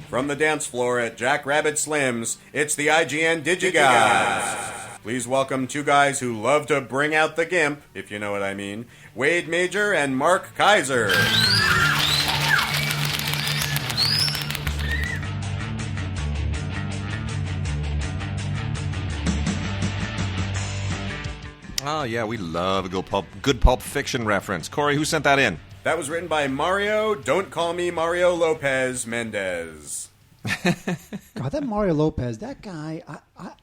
From the dance floor at Jackrabbit Slim's, it's the IGN Digigods. Please welcome two guys who love to bring out the gimp, if you know what I mean, Wade Major and Mark Kaiser. Oh, yeah, we love a good Pulp Fiction reference. Corey, who sent that in? That was written by Mario, don't call me Mario Lopez Mendez. God, that Mario Lopez, that guy,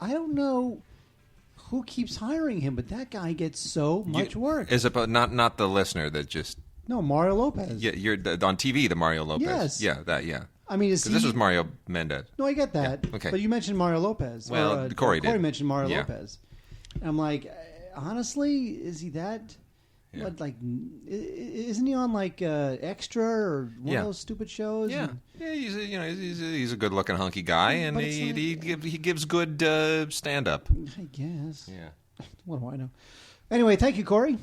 I don't know who keeps hiring him, but that guy gets so much work. Is it not the listener that just... No, Mario Lopez. Yeah, you're on TV, the Mario Lopez. Yes. Yeah. I mean, this was Mario Mendez. No, I get that. Yeah, okay. But you mentioned Mario Lopez. Well, Corey did. Corey mentioned Mario Lopez. And I'm like, honestly, is he that... Yeah. What, like, isn't he on like Extra or one of those stupid shows? Yeah, he's a good-looking hunky guy, and he gives good stand-up. I guess. Yeah. What do I know? Anyway, thank you, Corey.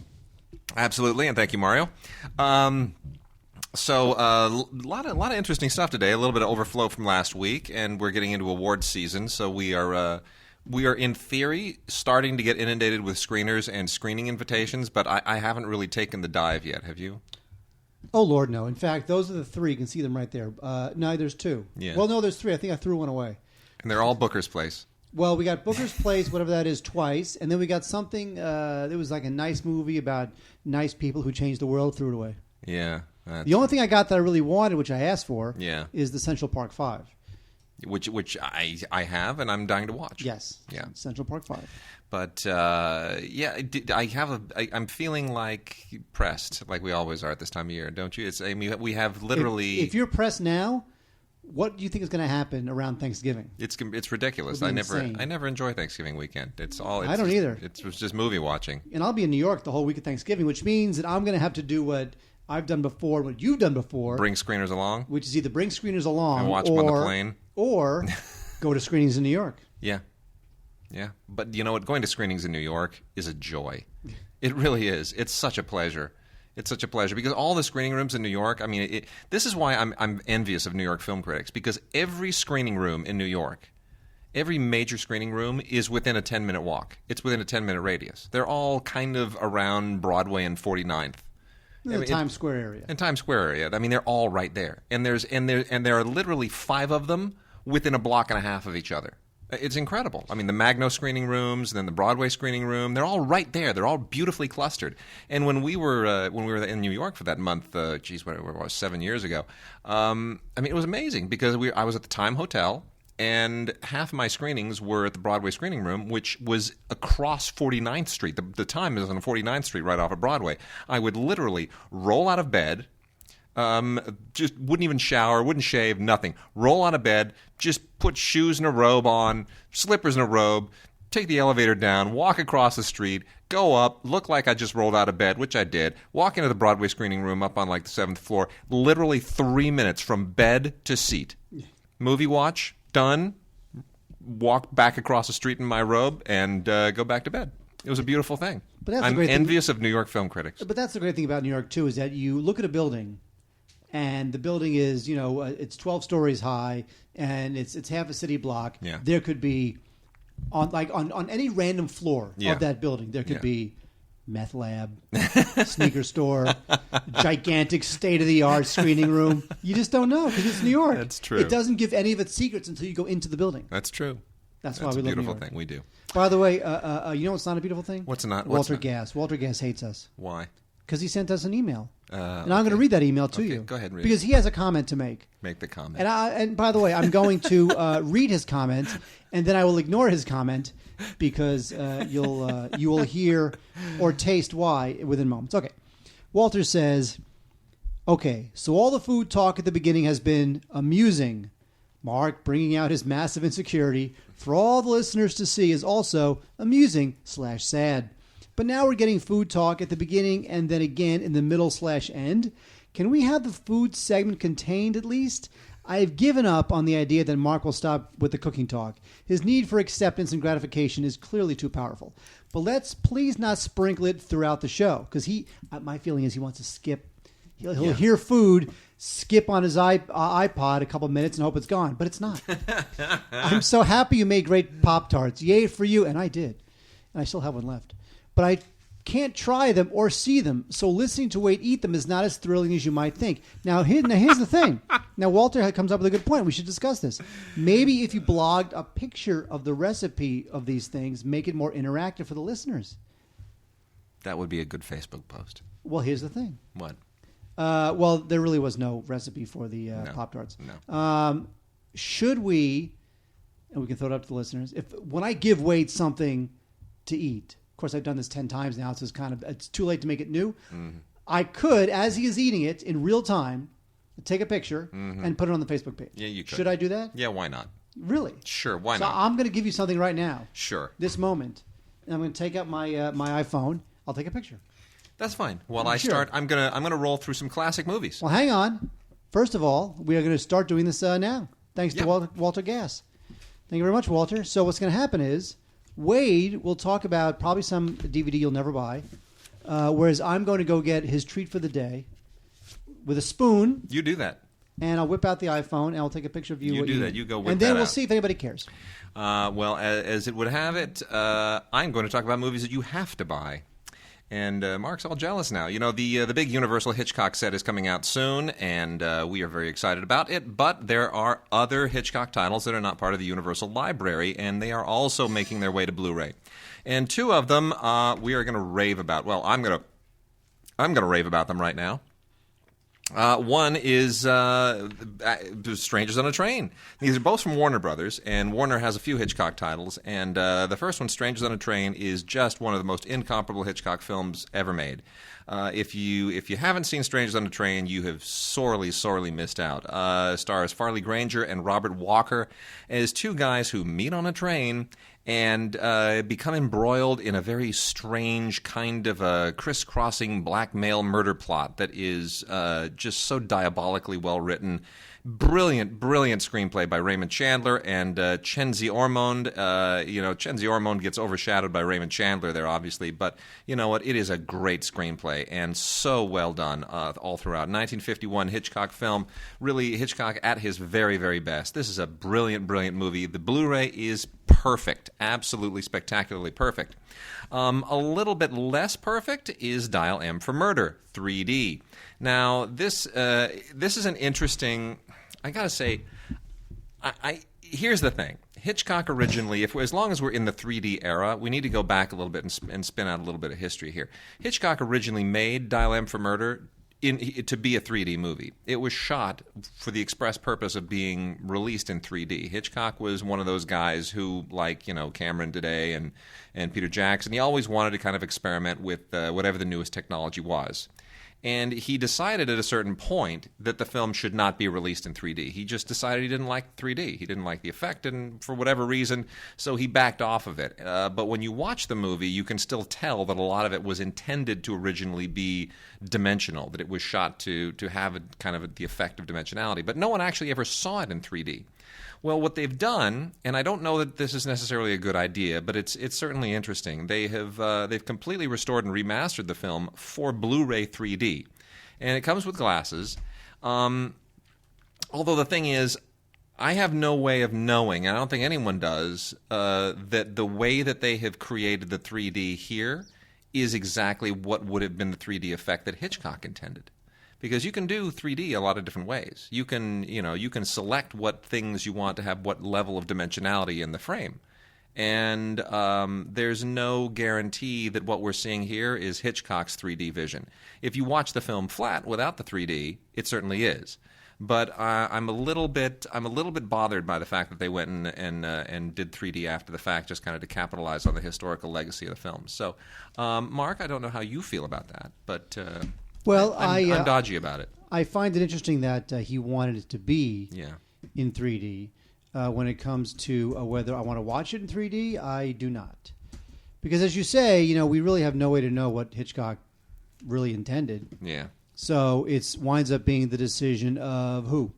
Absolutely, and thank you, Mario. So a lot of interesting stuff today. A little bit of overflow from last week, and we're getting into awards season, so we are in theory starting to get inundated with screeners and screening invitations, but I haven't really taken the dive yet. Have you? Oh, Lord, no. In fact, those are the three. You can see them right there. No, there's two. Yeah. Well, no, there's three. I think I threw one away. And they're all Booker's Place. Well, we got Booker's Place, whatever that is, twice. And then we got something, it was like a nice movie about nice people who changed the world, threw it away. Yeah. The only thing I got that I really wanted, which I asked for, is the Central Park 5. Which I have, and I'm dying to watch. Yes. Yeah. Central Park 5. But, I'm feeling like pressed, like we always are at this time of year, don't you? We have literally... If you're pressed now, what do you think is going to happen around Thanksgiving? It's ridiculous. I never enjoy Thanksgiving weekend. I don't either. It's just movie watching. And I'll be in New York the whole week of Thanksgiving, which means that I'm going to have to do what I've done before, what you've done before. Bring screeners along? Which is either bring screeners along and watch them on the plane. Or go to screenings in New York. Yeah. Yeah. But you know what? Going to screenings in New York is a joy. It really is. It's such a pleasure. It's such a pleasure because all the screening rooms in New York, I mean, this is why I'm envious of New York film critics, because every screening room in New York, every major screening room is within a 10-minute walk. It's within a 10-minute radius. They're all kind of around Broadway and 49th. The Times Square area. In Times Square area. I mean, they're all right there. And there are literally 5 of them within a block and a half of each other. It's incredible. I mean, the Magno screening rooms, and then the Broadway screening room, they're all right there. They're all beautifully clustered. And when we were in New York for that month, where it was 7 years ago, I mean, it was amazing because I was at the Time Hotel, and half my screenings were at the Broadway screening room, which was across 49th Street. The Time is on 49th Street right off of Broadway. I would literally roll out of bed, just wouldn't even shower, wouldn't shave, nothing. Roll out of bed, just put shoes and a robe on, slippers and a robe, take the elevator down, walk across the street, go up, look like I just rolled out of bed, which I did, walk into the Broadway screening room up on like the 7th floor, literally 3 minutes from bed to seat. Movie watch, done, walk back across the street in my robe, and go back to bed. It was a beautiful thing. But that's I'm envious of New York film critics. But that's the great thing about New York, too, is that you look at a building, and the building is, it's 12 stories high, and it's half a city block. Yeah. There could be, on any random floor of that building, there could be meth lab, sneaker store, gigantic state-of-the-art screening room. You just don't know because it's New York. That's true. It doesn't give any of its secrets until you go into the building. That's true. That's why we love New York. It's a beautiful thing. We do. By the way, you know what's not a beautiful thing? What's not? Walter Gass. Walter Gass hates us. Why? Because he sent us an email. And I'm going to read that email to you. Go ahead and read because he has a comment to make. Make the comment. And by the way, I'm going to read his comment, and then I will ignore his comment because you will hear or taste why within moments. Okay. Walter says, okay, so all the food talk at the beginning has been amusing. Mark bringing out his massive insecurity for all the listeners to see is also amusing/sad. But now we're getting food talk at the beginning and then again in the middle/end. Can we have the food segment contained at least? I've given up on the idea that Mark will stop with the cooking talk. His need for acceptance and gratification is clearly too powerful. But let's please not sprinkle it throughout the show because my feeling is he wants to skip He'll hear food, skip on his iPod a couple minutes and hope it's gone, but it's not. I'm so happy you made great Pop-Tarts. Yay for you. And I did. And I still have one left. But I can't try them or see them, so listening to Wade eat them is not as thrilling as you might think. Now here's the thing. Now, Walter comes up with a good point. We should discuss this. Maybe if you blogged a picture of the recipe of these things, make it more interactive for the listeners. That would be a good Facebook post. Well, here's the thing. What? Well, there really was no recipe for the Pop-Tarts. No. Should we, and we can throw it up to the listeners, when I give Wade something to eat, of course I've done this 10 times now, so it's too late to make it new. Mm-hmm. I could, as he is eating it in real time, take a picture and put it on the Facebook page. Yeah, you could. Should I do that? Yeah, why not? Really? Sure, why so not? I'm going to give you something right now. Sure. This moment. And I'm going to take out my iPhone. I'll take a picture. That's fine. While I start, I'm gonna roll through some classic movies. Well, hang on. First of all, we are going to start doing this now, thanks to Walter Gass. Thank you very much, Walter. So what's going to happen is Wade will talk about probably some DVD you'll never buy, whereas I'm going to go get his treat for the day with a spoon. You do that. And I'll whip out the iPhone, and I'll take a picture of you. You do that. You go whip that out. And then we'll see if anybody cares. Well, as it would have it, I'm going to talk about movies that you have to buy. And Mark's all jealous now. You know, the big Universal Hitchcock set is coming out soon, and we are very excited about it. But there are other Hitchcock titles that are not part of the Universal library, and they are also making their way to Blu-ray. And two of them we are going to rave about. Well, I'm going to rave about them right now. One is Strangers on a Train. These are both from Warner Brothers, and Warner has a few Hitchcock titles. And the first one, Strangers on a Train, is just one of the most incomparable Hitchcock films ever made. If you haven't seen Strangers on a Train, you have sorely missed out. Stars Farley Granger and Robert Walker as two guys who meet on a train and become embroiled in a very strange kind of a crisscrossing blackmail murder plot that is just so diabolically well written. Brilliant screenplay by Raymond Chandler and Chenzi Ormond. Chenzi Ormond gets overshadowed by Raymond Chandler there, obviously, but you know what? It is a great screenplay and so well done all throughout. 1951 Hitchcock film, really Hitchcock at his very, very best. This is a brilliant movie. The Blu-ray is perfect, absolutely spectacularly perfect. A little bit less perfect is Dial M for Murder, 3D. Now, this is an interesting. I gotta say, here's the thing. Hitchcock originally, as long as we're in the 3D era, we need to go back a little bit and spin out a little bit of history here. Hitchcock originally made Dial M for Murder to be a 3D movie. It was shot for the express purpose of being released in 3D. Hitchcock was one of those guys who, like Cameron today and Peter Jackson, he always wanted to kind of experiment with whatever the newest technology was. And he decided at a certain point that the film should not be released in 3D. He just decided he didn't like 3D. He didn't like the effect, and for whatever reason, so he backed off of it. But when you watch the movie, you can still tell that a lot of it was intended to originally be dimensional, that it was shot to have kind of the effect of dimensionality. But no one actually ever saw it in 3D. Well, what they've done, and I don't know that this is necessarily a good idea, but it's certainly interesting. They've completely restored and remastered the film for Blu-ray 3D, and it comes with glasses. Although the thing is, I have no way of knowing, and I don't think anyone does, that the way that they have created the 3D here is exactly what would have been the 3D effect that Hitchcock intended. Because you can do 3D a lot of different ways. You can select what things you want to have what level of dimensionality in the frame. And there's no guarantee that what we're seeing here is Hitchcock's 3D vision. If you watch the film flat without the 3D, it certainly is. But I'm a little bit bothered by the fact that they went and did 3D after the fact, just kind of to capitalize on the historical legacy of the film. So, Mark, I don't know how you feel about that, but well, I'm dodgy about it. I find it interesting that he wanted it to be in 3D. When it comes to whether I want to watch it in 3D, I do not. Because as you say, we really have no way to know what Hitchcock really intended. Yeah. So it winds up being the decision of who?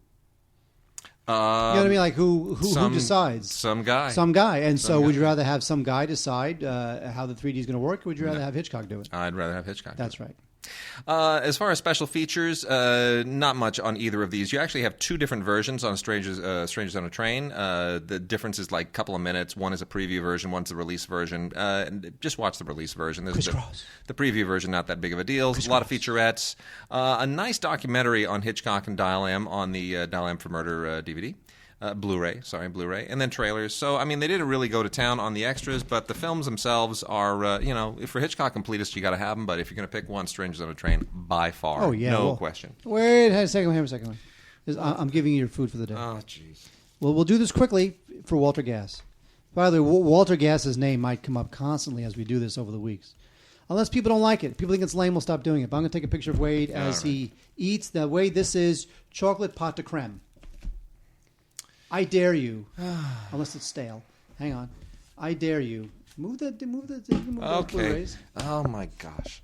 You know what I mean? Like who decides? Some guy. Some guy. And so would you rather have some guy decide how the 3D is going to work, or would you rather have Hitchcock do it? I'd rather have Hitchcock. That's right. As far as special features, not much on either of these. You actually have two different versions on Strangers on a Train. The difference is like a couple of minutes. One is a preview version, one's a release version. Just watch the release version. The preview version, not that big of a deal. A lot of featurettes. A nice documentary on Hitchcock and Dial M on the Dial M for Murder DVD. Blu-ray, and then trailers. So, I mean, they didn't really go to town on the extras, but the films themselves are, for Hitchcock completists, you got to have them. But if you're going to pick one, Strangers on a Train, by far, no question. Wait a second. I'm giving you your food for the day. Oh, jeez. Well, we'll do this quickly for Walter Gass. By the way, Walter Gass's name might come up constantly as we do this over the weeks. Unless people don't like it. People think it's lame, we'll stop doing it. But I'm going to take a picture of Wade as he eats. The way this is chocolate pâte de crème. I dare you, unless it's stale. Hang on. I dare you. Move the Okay. Blu-rays. Oh, my gosh.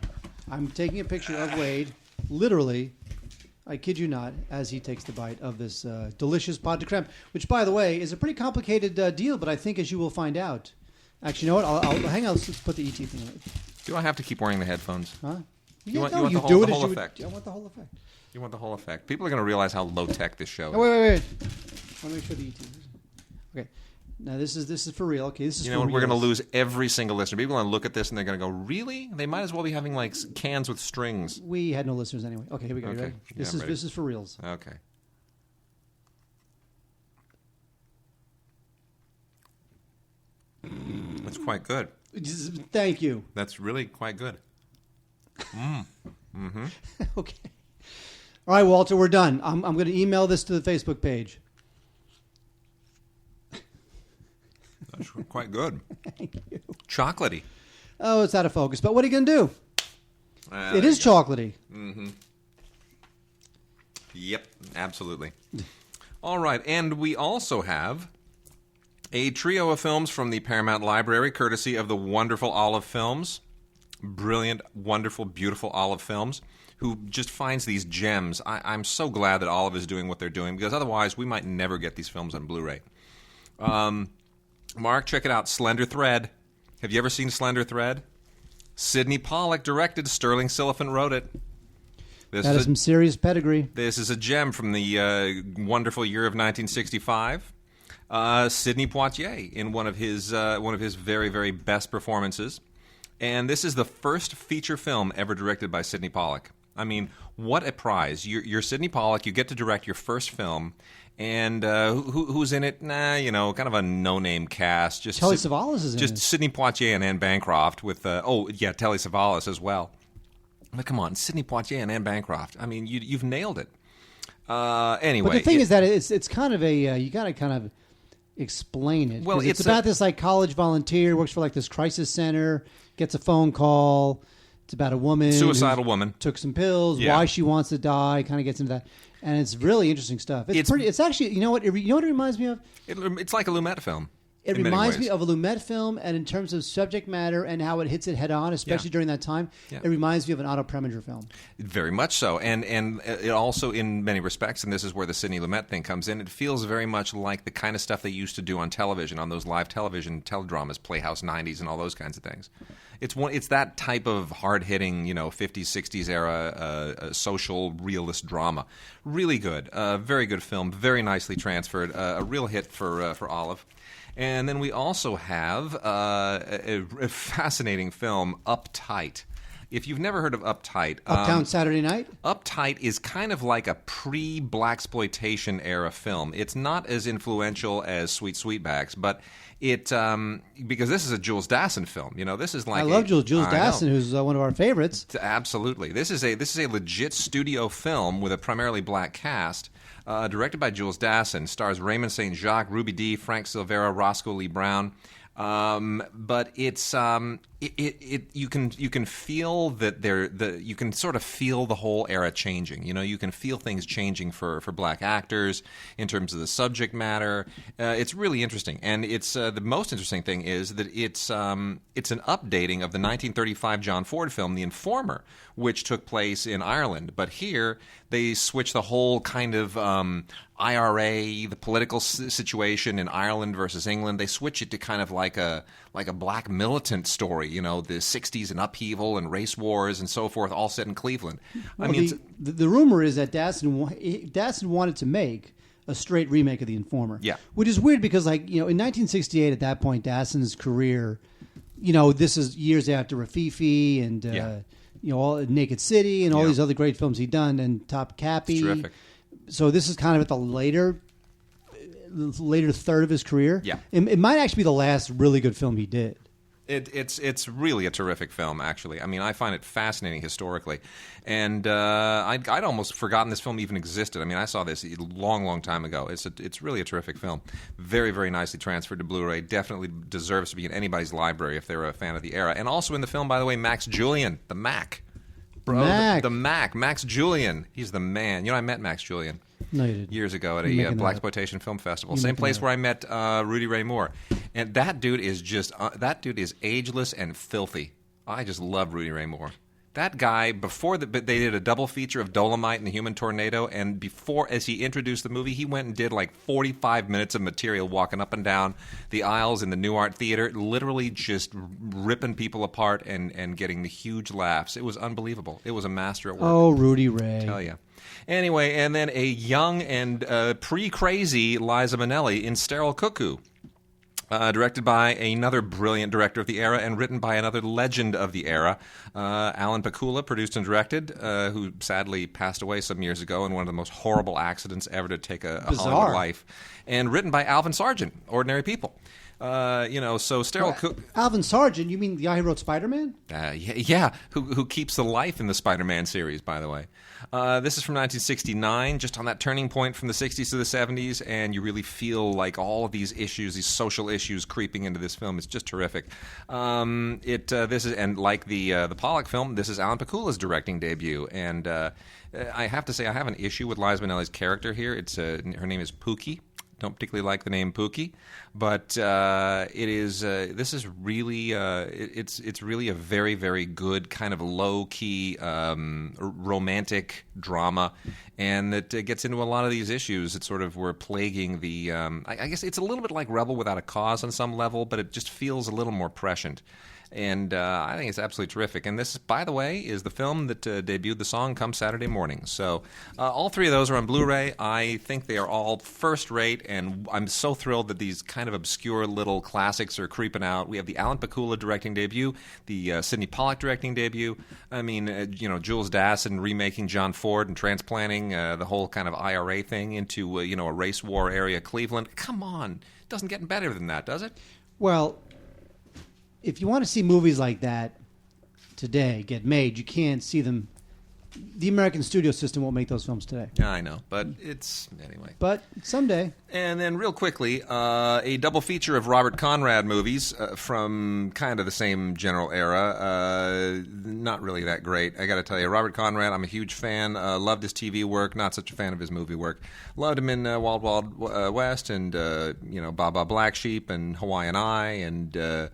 I'm taking a picture of Wade, literally, I kid you not, as he takes the bite of this delicious pâte de crème, which, by the way, is a pretty complicated deal, but I think, as you will find out. Actually, you know what? I'll hang on. Let's put the ET thing on. Do I have to keep wearing the headphones? Huh? You want the whole effect? I want the whole effect. You want the whole effect. People are going to realize how low-tech this show is. Oh, wait. Let me make sure the ET. Okay. Now this is for real. Okay, this is. You know, for we're going to reals. lose every single listener. People are going to look at this and they're going to go, "Really? They might as well be having like cans with strings." We had no listeners anyway. Okay, here we go. Okay. You ready? Yeah, I'm ready. This is for reals. Okay. That's quite good. Thank you. That's really quite good. Okay. All right, Walter, we're done. I'm going to email this to the Facebook page. That's quite good. Thank you. Chocolatey. Oh, it's out of focus. But what are you going to do? It is chocolatey. Mm-hmm. Yep, absolutely. All right, and we also have a trio of films from the Paramount Library, courtesy of the wonderful Olive Films. Brilliant, wonderful, beautiful Olive Films, who just finds these gems. I'm so glad that Olive is doing what they're doing, because otherwise we might never get these films on Blu-ray. Mark, check it out, Slender Thread. Have you ever seen Slender Thread? Sidney Pollack directed, Sterling Silliphant wrote it. That is some serious pedigree. This is a gem from the wonderful year of 1965. Sidney Poitier in one of his very, very best performances. And this is the first feature film ever directed by Sidney Pollack. I mean, what a prize. You're Sidney Pollack, you get to direct your first film, and who's in it? Kind of a no-name cast. Just Telly Savalas is in it. Just Sidney Poitier and Anne Bancroft with, Telly Savalas as well. But come on, Sidney Poitier and Anne Bancroft. I mean, you've nailed it. Anyway. But the thing is that it's kind of a, you got to kind of explain it. Well, it's about this like college volunteer, works for like this crisis center, gets a phone call. It's about a woman. Suicidal woman. Took some pills, Yeah. why she wants to die, kind of gets into that. And it's really interesting stuff. It's actually, you know what it reminds me of? It's like a Lumet film. It reminds me of a Lumet film, and in terms of subject matter and how it hits it head on, especially during that time, it reminds me of an Otto Preminger film. Very much so. And it also, in many respects, and this is where the Sidney Lumet thing comes in, it feels very much like the kind of stuff they used to do on television, on those live television teledramas, Playhouse 90s and all those kinds of things. It's that type of hard-hitting, 50s, 60s era social realist drama. Really good. Very good film. Very nicely transferred. A real hit for Olive. And then we also have a fascinating film, Uptight. If you've never heard of Uptight... Uptown Saturday Night? Uptight is kind of like a pre-blaxploitation era film. It's not as influential as Sweet Sweetbacks, but because this is a Jules Dassin film. This is like... I love Jules Dassin, who's one of our favorites. Absolutely. This is a legit studio film with a primarily black cast. Directed by Jules Dassin, stars Raymond St. Jacques, Ruby Dee, Frank Silvera, Roscoe Lee Brown. But it's you can feel that you can sort of feel the whole era changing. You can feel things changing for black actors in terms of the subject matter. It's really interesting, and it's the most interesting thing is that it's an updating of the 1935 John Ford film The Informer, which took place in Ireland. But here they switch the whole kind of IRA, the political situation in Ireland versus England. They switch it to kind of like a black militant story You know, the 60s and upheaval and race wars and so forth, all set in Cleveland. Well, the rumor is that Dassin wanted to make a straight remake of The Informer. Yeah. Which is weird because, like, you know, in 1968, at that point, Dassin's career, you know, this is years after Rafifi and, you know, all Naked City and all these other great films he'd done, and Top Cappy. It's terrific. So this is kind of at the later third of his career. Yeah. It might actually be the last really good film he did. It's really a terrific film, actually. I mean, I find it fascinating historically, and I'd almost forgotten this film even existed. I mean, I saw this a long time ago. It's really a terrific film. Very, very nicely transferred to Blu-ray. Definitely deserves to be in anybody's library if they're a fan of the era. And also in the film, by the way, Max Julien, the Mac. Bro, the Mac. Max Julien. He's the man. You know, I met Max Julien. No, you didn't. Years ago at a Blaxploitation Film Festival. Same place where I met Rudy Ray Moore. And that dude is just ageless and filthy. I just love Rudy Ray Moore. That guy, they did a double feature of Dolomite and the Human Tornado, and as he introduced the movie, he went and did like 45 minutes of material walking up and down the aisles in the New Art Theater, literally just ripping people apart and getting the huge laughs. It was unbelievable. It was a master at work. Oh, Rudy Ray. I tell you. Anyway, and then a young and pre-crazy Liza Minnelli in Sterile Cuckoo. Directed by another brilliant director of the era and written by another legend of the era, Alan Pakula, produced and directed, who sadly passed away some years ago in one of the most horrible accidents ever to take a Hollywood life, and written by Alvin Sargent, Ordinary People. So Sterile Cuckoo. Alvin Sargent, you mean the guy who wrote Spider-Man? Who keeps the life in the Spider-Man series, by the way. This is from 1969, just on that turning point from the 60s to the 70s, and you really feel like all of these issues, these social issues, creeping into this film. It's just terrific. This is, and like the Pollock film, this is Alan Pakula's directing debut, and I have to say I have an issue with Liza Minnelli's character here. Her name is Pookie. Don't particularly like the name Pookie, but this is really it's really a very, very good kind of low key romantic drama, and that gets into a lot of these issues that sort of were plaguing the. I guess it's a little bit like Rebel Without a Cause on some level, but it just feels a little more prescient. And I think it's absolutely terrific. And this, by the way, is the film that debuted the song Come Saturday Morning. So all three of those are on Blu-ray. I think they are all first-rate, and I'm so thrilled that these kind of obscure little classics are creeping out. We have the Alan Pakula directing debut, the Sidney Pollack directing debut. I mean, Jules Dassin remaking John Ford and transplanting the whole kind of IRA thing into, a race war area Cleveland. Come on. It doesn't get better than that, does it? Well, if you want to see movies like that today get made, you can't see them. The American studio system won't make those films today. Yeah, I know, but anyway. But someday. And then real quickly, a double feature of Robert Conrad movies from kind of the same general era. Not really that great, I got to tell you. Robert Conrad, I'm a huge fan. Loved his TV work, not such a fan of his movie work. Loved him in Wild Wild West and, Baba Black Sheep and Hawaiian Eye and...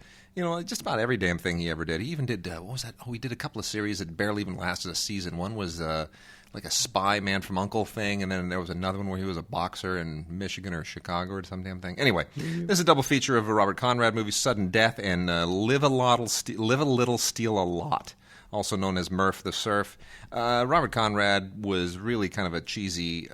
just about every damn thing he ever did. He even did, what was that? Oh, he did a couple of series that barely even lasted a season. One was like a spy Man from U.N.C.L.E. thing, and then there was another one where he was a boxer in Michigan or Chicago or some damn thing. Anyway, this is a double feature of a Robert Conrad movie, Sudden Death, and Live a Little, Steal a Lot, also known as Murph the Surf. Robert Conrad was really kind of a cheesy...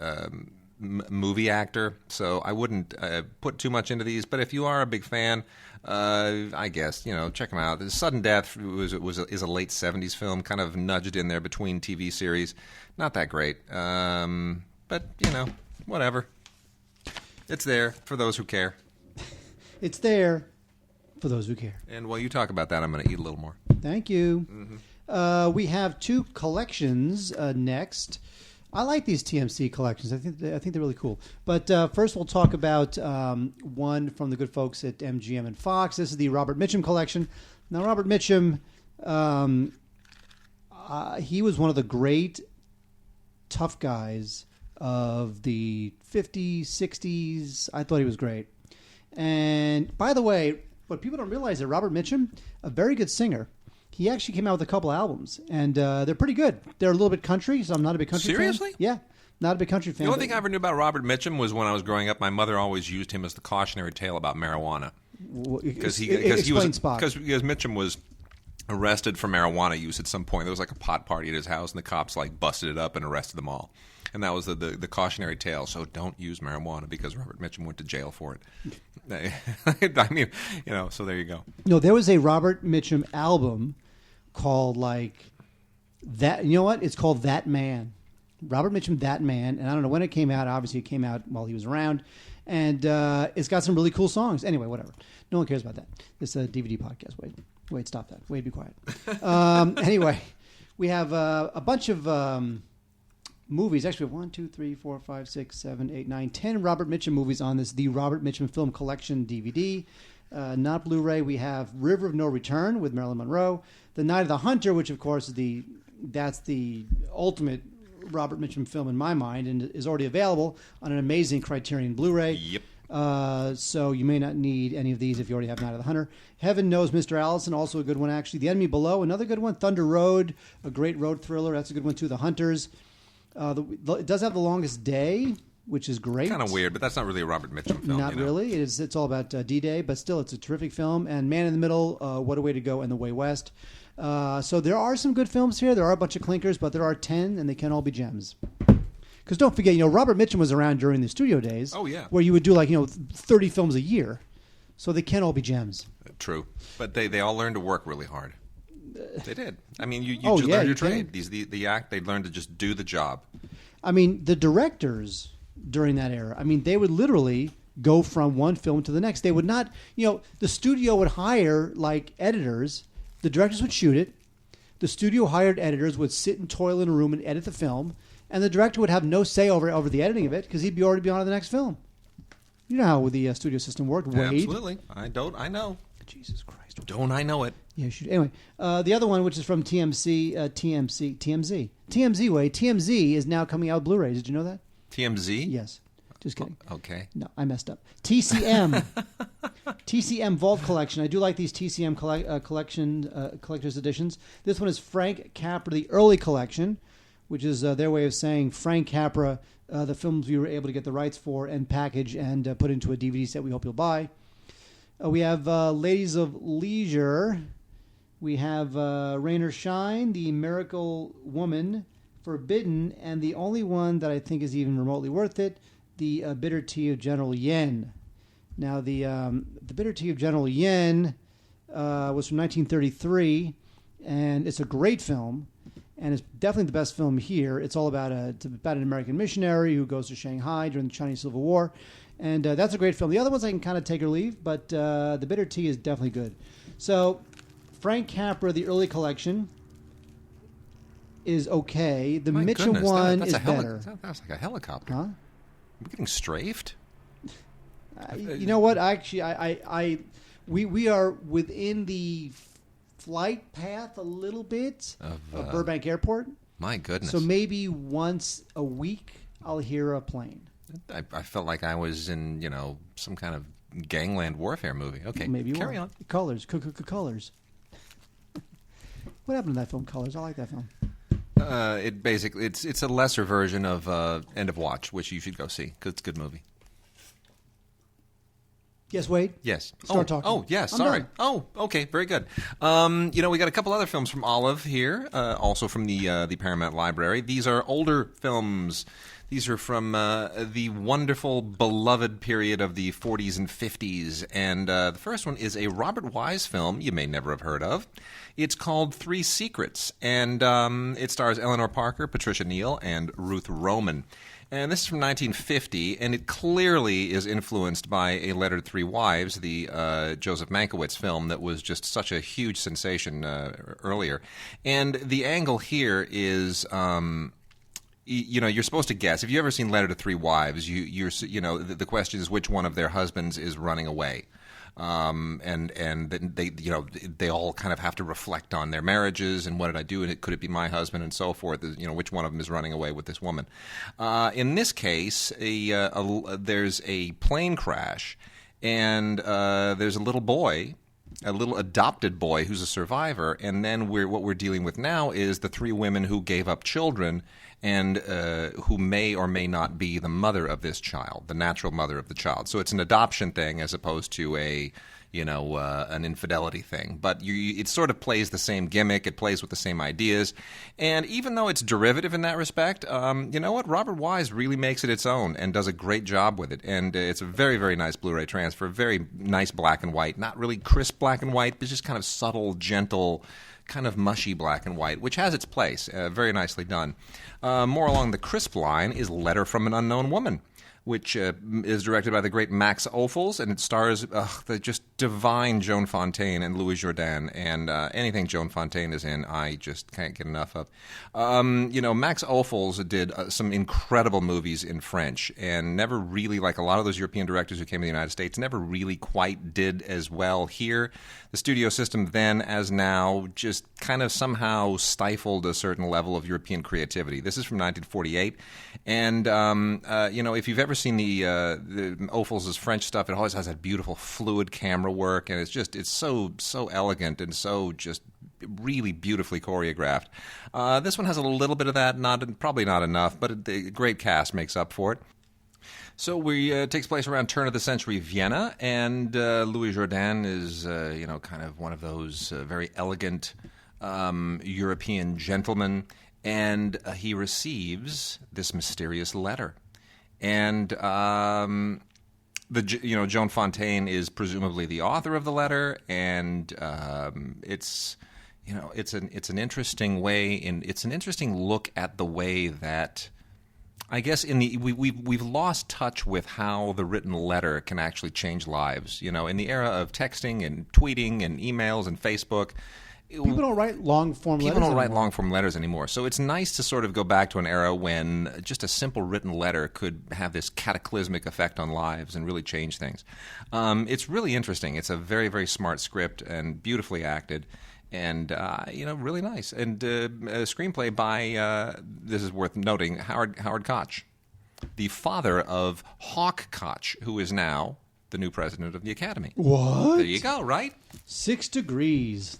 movie actor, so I wouldn't put too much into these. But if you are a big fan, I guess check him out. Sudden Death is a late '70s film, kind of nudged in there between TV series. Not that great, but whatever. It's there for those who care. It's there for those who care. And while you talk about that, I'm going to eat a little more. Thank you. Mm-hmm. We have two collections next. I like these TMC collections. I think they're really cool. But first, we'll talk about one from the good folks at MGM and Fox. This is the Robert Mitchum collection. Now, Robert Mitchum, he was one of the great tough guys of the 50s, 60s. I thought he was great. And by the way, what people don't realize is that Robert Mitchum, a very good singer. He actually came out with a couple albums, and they're pretty good. They're a little bit country, so I'm not a big country fan. Seriously? Yeah, not a big country fan. The only thing I ever knew about Robert Mitchum was when I was growing up, my mother always used him as the cautionary tale about marijuana. Because Mitchum was arrested for marijuana use at some point. There was like a pot party at his house, and the cops like busted it up and arrested them all. And that was the cautionary tale. So don't use marijuana because Robert Mitchum went to jail for it. I mean, so there you go. No, there was a Robert Mitchum album called like that. You know what? It's called That Man. Robert Mitchum, That Man. And I don't know when it came out. Obviously, it came out while he was around. And it's got some really cool songs. Anyway, whatever. No one cares about that. It's a DVD podcast. Wait, stop that. Wait, be quiet. Anyway, we have a bunch of movies. Actually, 1, 2, 3, 4, 5, 6, 7, 8, 9, 10 Robert Mitchum movies on this, the Robert Mitchum Film Collection DVD. Not Blu-ray. We have River of No Return with Marilyn Monroe. The Night of the Hunter, which, of course, is that's the ultimate Robert Mitchum film in my mind, and is already available on an amazing Criterion Blu-ray. Yep. So you may not need any of these if you already have Night of the Hunter. Heaven Knows Mr. Allison, also a good one, actually. The Enemy Below, another good one. Thunder Road, a great road thriller. That's a good one, too. The Hunters. It does have The Longest Day, which is great. Kind of weird, but that's not really a Robert Mitchum film. Not really. It's all about D-Day, but still, it's a terrific film. And Man in the Middle, What a Way to Go, and The Way West. So there are some good films here. There are a bunch of clinkers, but there are 10, and they can all be gems. Because don't forget, Robert Mitchum was around during the studio days. Oh, yeah. Where you would do 30 films a year. So they can all be gems. True. But they all learned to work really hard. They did. I mean, you Oh, just yeah, learn your you trade. can. The act, they learned to just do the job. I mean, the directors during that era, they would literally go from one film to the next. They would not, the studio would hire editors. The directors would shoot it. The studio hired editors would sit and toil in a room and edit the film. And the director would have no say over the editing of it because he'd be already on to the next film. You know how the studio system worked, Wade. Absolutely. I know. Jesus Christ. Don't I know it? Yeah, shoot. Anyway, the other one, which is from TMZ, Wade. TMZ is now coming out Blu-ray. Did you know that? TMZ? Yes. Just kidding. Okay. No, I messed up. TCM. TCM Vault Collection. I do like these TCM collector's editions. This one is Frank Capra, the early collection, which is their way of saying Frank Capra, the films we were able to get the rights for and package and put into a DVD set we hope you'll buy. We have Ladies of Leisure. We have Rain or Shine, The Miracle Woman, Forbidden, and the only one that I think is even remotely worth it, The Bitter Tea of General Yen. Now, the Bitter Tea of General Yen was from 1933, and it's a great film. And it's definitely the best film here. It's all about an American missionary who goes to Shanghai during the Chinese Civil War. And that's a great film. The other ones I can kind of take or leave, but The Bitter Tea is definitely good. So Frank Capra, the early collection, is okay. The My Mitchum goodness, one that's is better. That's like a helicopter. Huh? We're getting strafed? You know what? We are within the flight path a little bit of Burbank Airport. My goodness. So maybe once a week I'll hear a plane. I felt like I was in, some kind of gangland warfare movie. Okay, Maybe carry on. Colors. Colors. What happened to that film, Colors? I like that film. It's a lesser version of End of Watch, which you should go see because it's a good movie. Yes, Wade? Yes. Start talking. Oh, yes. I'm Sorry. done. Oh, okay. Very good. We got a couple other films from Olive here, also from the Paramount Library. These are older films. These are from the wonderful, beloved period of the 40s and 50s. And the first one is a Robert Wise film you may never have heard of. It's called Three Secrets, and it stars Eleanor Parker, Patricia Neal, and Ruth Roman. And this is from 1950, and it clearly is influenced by A Letter to Three Wives, the Joseph Mankiewicz film that was just such a huge sensation earlier. And the angle here is... you're supposed to guess. If you've ever seen Letter to Three Wives, the question is which one of their husbands is running away, and then they all kind of have to reflect on their marriages and what did I do, and could it be my husband and so forth. Which one of them is running away with this woman? In this case, there's a plane crash, and there's a little boy. A little adopted boy who's a survivor, and then what we're dealing with now is the three women who gave up children and who may or may not be the mother of this child, the natural mother of the child. So it's an adoption thing as opposed to a an infidelity thing. But it sort of plays the same gimmick. It plays with the same ideas. And even though it's derivative in that respect, you know what? Robert Wise really makes it its own and does a great job with it. And it's a very, very nice Blu-ray transfer. Very nice black and white. Not really crisp black and white, but just kind of subtle, gentle, kind of mushy black and white, which has its place. Very nicely done. More along the crisp line is Letter from an Unknown Woman, which is directed by the great Max Ophuls, and it stars the just divine Joan Fontaine and Louis Jourdan, and anything Joan Fontaine is in, I just can't get enough of. Max Ophuls did some incredible movies in French, and never really, like a lot of those European directors who came to the United States, never really quite did as well here. The studio system then, as now, just kind of somehow stifled a certain level of European creativity. This is from 1948, and if you've ever seen the Ophuls' French stuff, it always has that beautiful fluid camera work, and it's so elegant and so just really beautifully choreographed. This one has a little bit of that, probably not enough, but a great cast makes up for it. So it takes place around turn of the century Vienna, and Louis Jourdan is kind of one of those very elegant European gentlemen, and he receives this mysterious letter. And Joan Fontaine is presumably the author of the letter, and it's an interesting way. It's an interesting look at the way that, I guess, we've lost touch with how the written letter can actually change lives. In the era of texting and tweeting and emails and Facebook. People don't write long-form letters anymore. People don't write long-form letters anymore. So it's nice to sort of go back to an era when just a simple written letter could have this cataclysmic effect on lives and really change things. It's really interesting. It's a very, very smart script and beautifully acted and, really nice. And a screenplay by, this is worth noting, Howard Koch, the father of Hawk Koch, who is now the new president of the Academy. What? There you go, right? 6 degrees.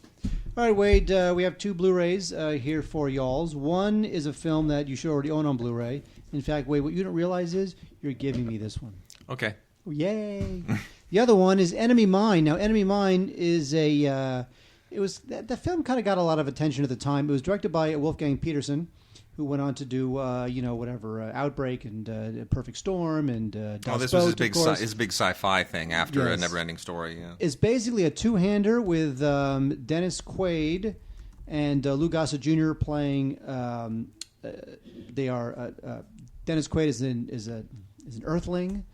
All right, Wade, we have 2 Blu-rays here for y'alls. One is a film that you should already own on Blu-ray. In fact, Wade, what you don't realize is you're giving me this one. Okay. Yay. The other one is Enemy Mine. Now, Enemy Mine is the film kind of got a lot of attention at the time. It was directed by Wolfgang Peterson, who went on to do, Outbreak and Perfect Storm and this was his big sci-fi thing after A Never-Ending Story. Yeah. It's basically a two-hander with Dennis Quaid and Lou Gossett Jr. playing. Dennis Quaid is an Earthling.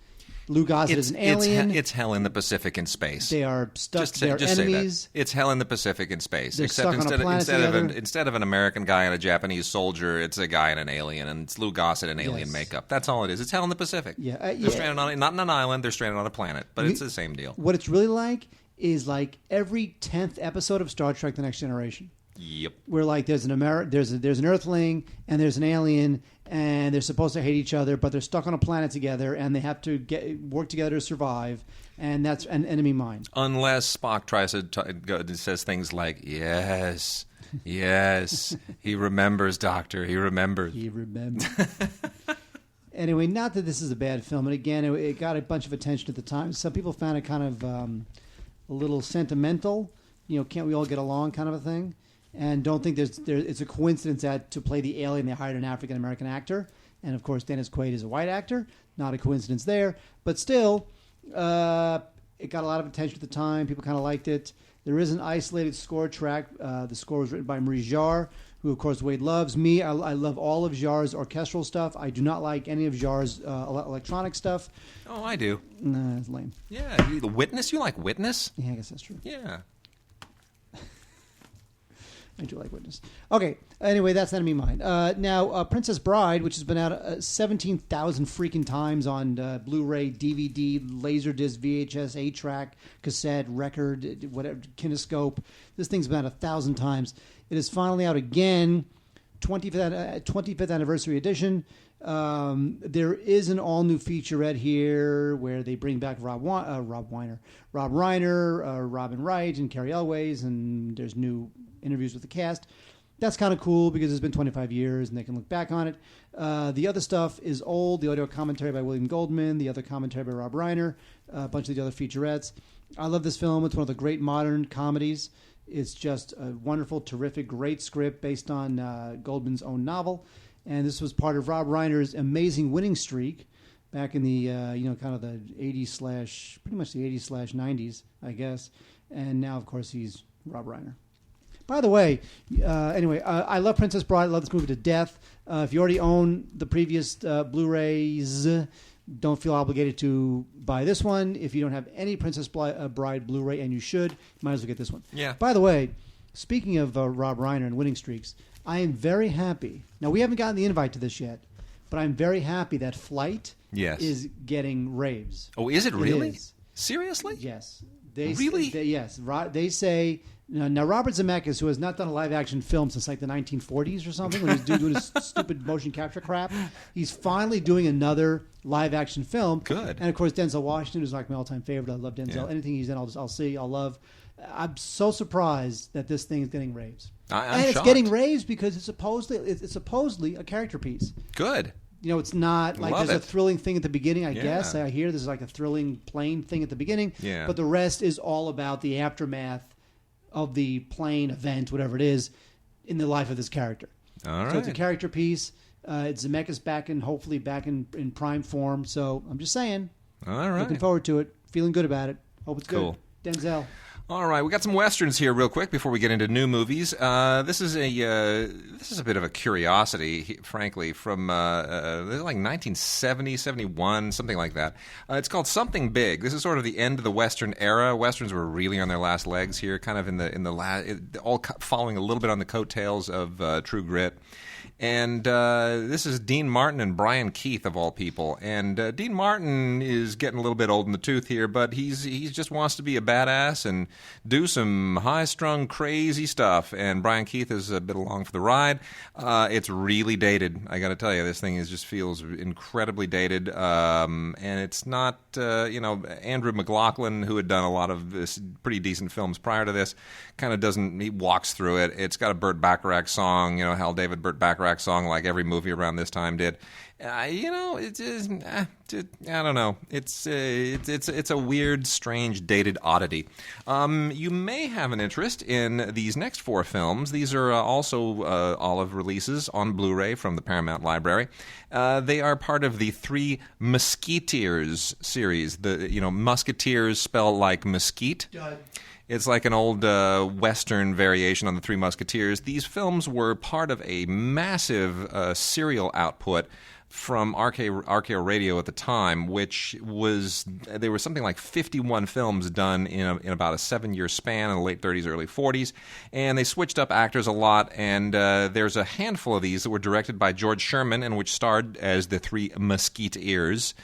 Lou Gossett is an alien. It's hell in the Pacific in space. They are stuck. They're just enemies. Say that. It's hell in the Pacific in space. They're Except stuck on a planet together. instead of an American guy and a Japanese soldier, it's a guy and an alien, and it's Lou Gossett and alien makeup. That's all it is. It's hell in the Pacific. Yeah, they're stranded on not on an island. They're stranded on a planet, but it's the same deal. What it's really like is like every 10th episode of Star Trek: The Next Generation. Yep. Where like there's an Earthling and there's an alien and they're supposed to hate each other, but they're stuck on a planet together and they have to work together to survive, and that's an Enemy Mine. Unless Spock tries to says things like, "Yes, yes, he remembers, Doctor. He remembers. He remembers." Anyway, not that this is a bad film, and again, it got a bunch of attention at the time. Some people found it kind of a little sentimental. Can't we all get along, kind of a thing. And don't think it's a coincidence that to play the alien they hired an African-American actor. And, of course, Dennis Quaid is a white actor. Not a coincidence there. But still, it got a lot of attention at the time. People kind of liked it. There is an isolated score track. The score was written by Maurice Jarre, who, of course, Wade loves. Me, I love all of Jarre's orchestral stuff. I do not like any of Jarre's electronic stuff. Oh, I do. Nah, it's lame. Yeah. The Witness? You like Witness? Yeah, I guess that's true. Yeah. I do like Witness. Okay. Anyway, that's Enemy Mine. Now, Princess Bride, which has been out 17,000 freaking times on Blu-ray, DVD, Laserdisc, VHS, 8-track, cassette, record, whatever, kinescope. This thing's been out 1,000 times. It is finally out again, 25th anniversary edition. There is an all-new featurette here where they bring back Rob Reiner, Robin Wright, and Cary Elwes, and there's new interviews with the cast. That's kind of cool because it's been 25 years and they can look back on it. The other stuff is old. The audio commentary by William Goldman, the other commentary by Rob Reiner, a bunch of the other featurettes. I love this film. It's one of the great modern comedies. It's just a wonderful, terrific, great script based on Goldman's own novel. And this was part of Rob Reiner's amazing winning streak back in the, kind of the 80s / pretty much the 80s / 90s, I guess. And now, of course, he's Rob Reiner. By the way, I love Princess Bride. I love this movie to death. If you already own the previous Blu-rays, don't feel obligated to buy this one. If you don't have any Princess Bride Blu-ray, and you should, you might as well get this one. Yeah. By the way, speaking of Rob Reiner and winning streaks, I am very happy. Now, we haven't gotten the invite to this yet, but I'm very happy that Flight is getting raves. Oh, is it really? It is. Seriously? Yes. Really? Yes. They say... Now, Robert Zemeckis, who has not done a live-action film since like the 1940s or something, when he's doing his stupid motion capture crap, he's finally doing another live-action film. Good. And, of course, Denzel Washington is like my all-time favorite. I love Denzel. Yeah. Anything he's in, I'll see, I'll love. I'm so surprised that this thing is getting raves. I'm it's shocked. getting raves because it's supposedly a character piece. Good. It's not like Love there's it. a thrilling thing at the beginning, I Yeah. guess. I hear there's like a thrilling plane thing at the beginning. Yeah. But the rest is all about the aftermath of the plane event, whatever it is, in the life of this character. All right. So it's a character piece. It's Zemeckis hopefully back in prime form. So I'm just saying. All right. Looking forward to it. Feeling good about it. Hope it's Cool. good. Denzel. All right, we got some westerns here, real quick, before we get into new movies. This is a bit of a curiosity, frankly, from like 1970, 71, something like that. It's called Something Big. This is sort of the end of the western era. Westerns were really on their last legs here, kind of in the last, all following a little bit on the coattails of True Grit. And this is Dean Martin and Brian Keith, of all people. And Dean Martin is getting a little bit old in the tooth here, but he just wants to be a badass and do some high-strung, crazy stuff. And Brian Keith is a bit along for the ride. It's really dated. I got to tell you, this thing just feels incredibly dated. And it's not, Andrew McLaughlin, who had done a lot of pretty decent films prior to this, kind of doesn't. He walks through it. It's got a Burt Bacharach song, Hal David Burt Bacharach song, like every movie around this time did. It's just, I don't know. It's a weird, strange, dated oddity. You may have an interest in these next 4 films. These are also Olive releases on Blu-ray from the Paramount Library. They are part of the 3 Musketeers series. Musketeers spell like mesquite. It's like an old Western variation on the 3 Musketeers. These films were part of a massive serial output from RKO Radio at the time, which was, there were something like 51 films done in about a 7-year span in the late 30s, early 40s, and they switched up actors a lot, and there's a handful of these that were directed by George Sherman and which starred as the 3 Musketeers,